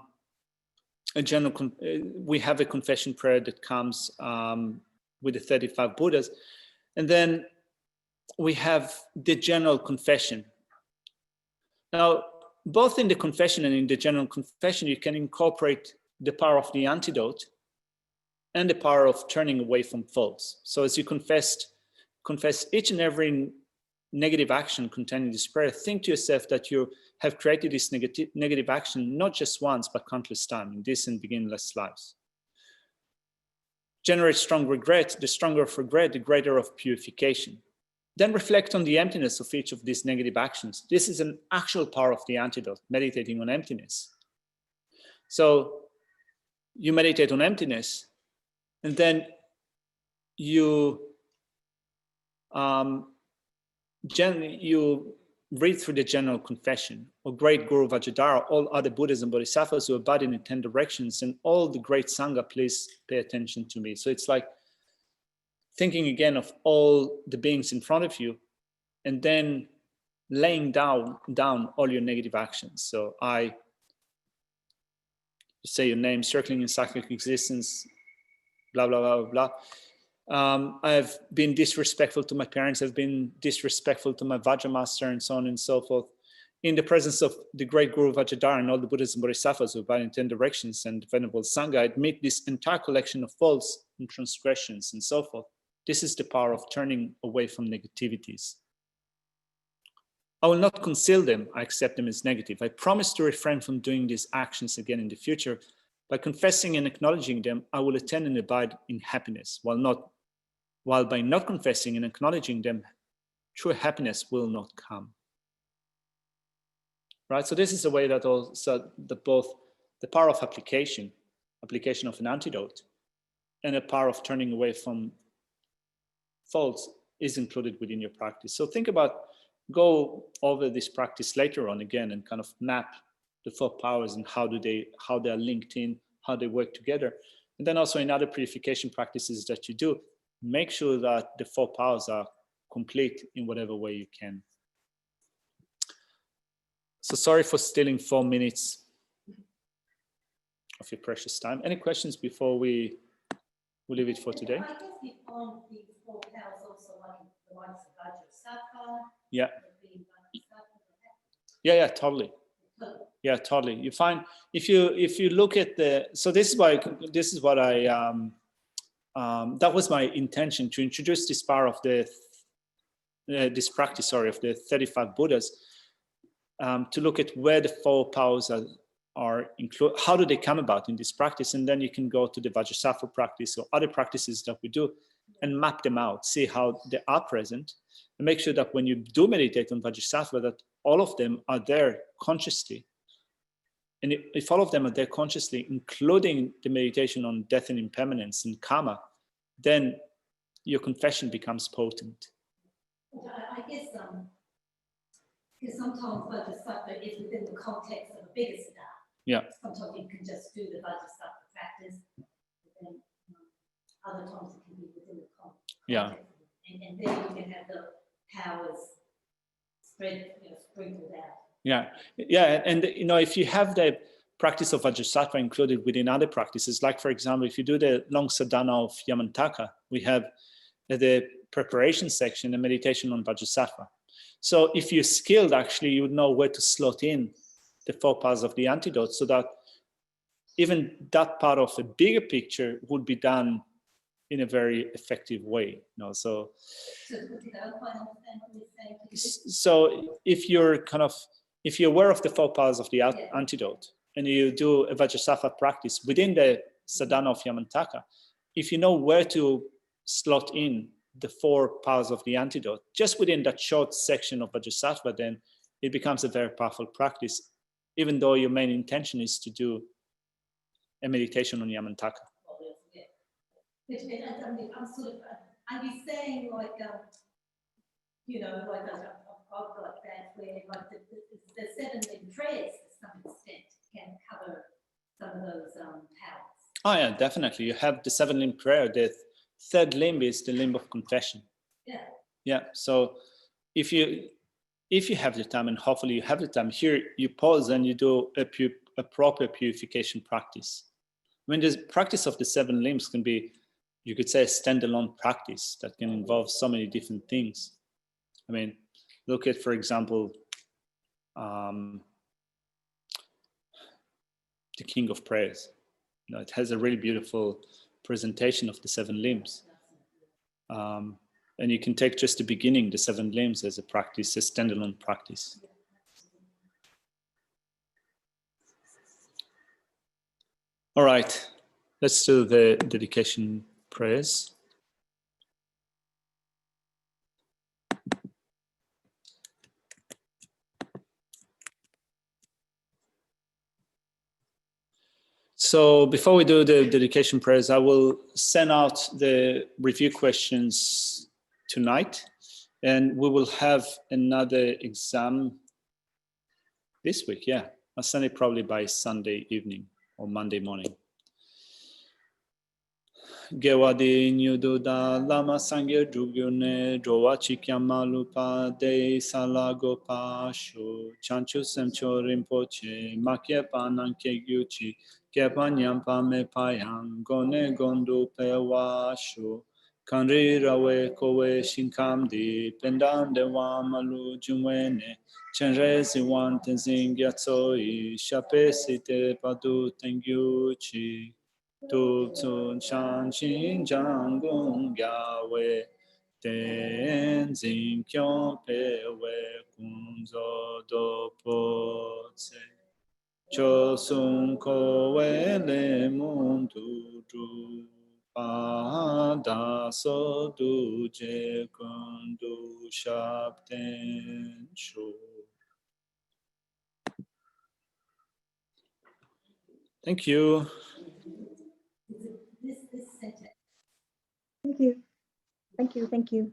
confession prayer that comes with the 35 Buddhas. And then we have the general confession. Now, both in the confession and in the general confession, you can incorporate the power of the antidote and the power of turning away from faults. So as you confess each and every negative action contained in this prayer, think to yourself that you have created this negative action not just once, but countless times in this and beginningless lives. Generate strong regret. The stronger of regret, the greater of purification. Then reflect on the emptiness of each of these negative actions. This is an actual power of the antidote, meditating on emptiness. So you meditate on emptiness, and then you you read through the general confession of great Guru Vajradhara, all other Buddhas and Bodhisattvas who abided in 10 directions, and all the great Sangha, please pay attention to me. So it's like thinking again of all the beings in front of you, and then laying down all your negative actions. So you say your name, circling in cyclic existence, blah, blah, blah, blah, blah. I've been disrespectful to my parents, I've been disrespectful to my Vajramaster, and so on and so forth. In the presence of the great Guru Vajradhara and all the Buddhas and Bodhisattvas who abide in 10 directions and Venerable Sangha, I admit this entire collection of faults and transgressions and so forth. This is the power of turning away from negativities. I will not conceal them, I accept them as negative. I promise to refrain from doing these actions again in the future. By confessing and acknowledging them, I will attend and abide in happiness, while by not confessing and acknowledging them, true happiness will not come. Right, so this is a way that also both the power of application of an antidote, and a power of turning away from faults is included within your practice. So go over this practice later on again and kind of map the 4 powers and how they are linked in, how they work together. And then also in other purification practices that you do, make sure that the 4 powers are complete in whatever way you can. So sorry for stealing 4 minutes of your precious time. Any questions before we leave it for today? I guess we find the 4 powers also like the likes of Vajrasattva. Yeah. Yeah, totally. Yeah, totally. You find if you look at so this is what I that was my intention, to introduce this power of this practice, of the 35 Buddhas, to look at where the 4 powers are included, how do they come about in this practice, and then you can go to the Vajrasattva practice or other practices that we do and map them out, see how they are present, and make sure that when you do meditate on Vajrasattva, that all of them are there consciously. And if all of them are there consciously, including the meditation on death and impermanence and karma, then your confession becomes potent. I guess because sometimes Vajrasattva is within the context of a bigger siddha. Yeah. Sometimes you can just do the Vajrasattva practice, but then other times it can be within the context. Yeah. And then you can have the powers sprinkled out. Yeah, and if you have the practice of Vajrasattva included within other practices, like for example, if you do the long sadhana of Yamantaka, we have the preparation section, the meditation on Vajrasattva. So if you're skilled, actually, you would know where to slot in the 4 parts of the antidote, so that even that part of the bigger picture would be done in a very effective way. So if you're aware of the 4 powers of the antidote, and you do a Vajrasattva practice within the sadhana of Yamantaka, if you know where to slot in the 4 powers of the antidote, just within that short section of Vajrasattva, then it becomes a very powerful practice, even though your main intention is to do a meditation on Yamantaka. I'm sort of, I'd be saying like, like I've got that where like the 7 limb prayers to some extent can cover some of those powers. Oh yeah, definitely. You have the 7 limb prayer. The 3rd limb is the limb of confession. Yeah. Yeah. So if you have the time, and hopefully you have the time, here you pause and you do a proper purification practice. I mean, the practice of the 7 limbs can be, you could say, a standalone practice that can involve so many different things. I mean, look at, for example, the King of Prayers. It has a really beautiful presentation of the 7 limbs. And you can take just the beginning, the 7 limbs, as a practice, a standalone practice. All right, let's do the dedication prayers. So before we do the dedication prayers, I will send out the review questions tonight, and we will have another exam this week. Yeah, I'll send it probably by Sunday evening or Monday morning. Gewadi Nyududa Lama Sangye Drugyune Drowa Chikyamalupa De Salagopa Shu Chanchu Semcho Rinpoche Makye Panan Kegyuchi Kepanyampa Me Payang Gone Gondu Pewa Shu Kanri Rawe Kowe Shinkamdi Pendan De Wamalu Jumwene Chenre Ziwan Tenzing Yatsoi Shape Site Padu Tengyuchi Tu Tsun Chan Chin Jang Gung Yawe Tenzin Kyon Pewe Kunzo Do Po Tse Cho Sun Kowe Le Mundu Du Pa Da So Du Je Kundu Shap Ten Shu. Thank you. This sentence. Thank you. Thank you. Thank you.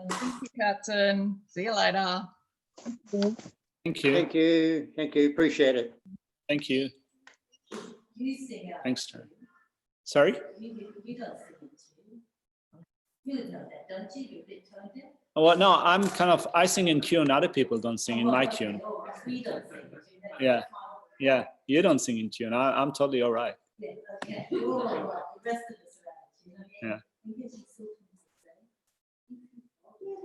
Thank you, Captain. See you later. Thank you. Thank you. Thank you. Appreciate it. Thank you. You sing out. Thanks, Terry. Sorry? You don't sing it too. You know that, don't you? You're a bit toned down. Well, no, I'm kind of, I sing in tune. Other people don't sing in my tune. Oh, we don't sing it. Yeah. Yeah, you don't sing in tune. I'm totally all right. Yeah, okay. We're all right. The rest of us are out, you know? Yeah. We get you so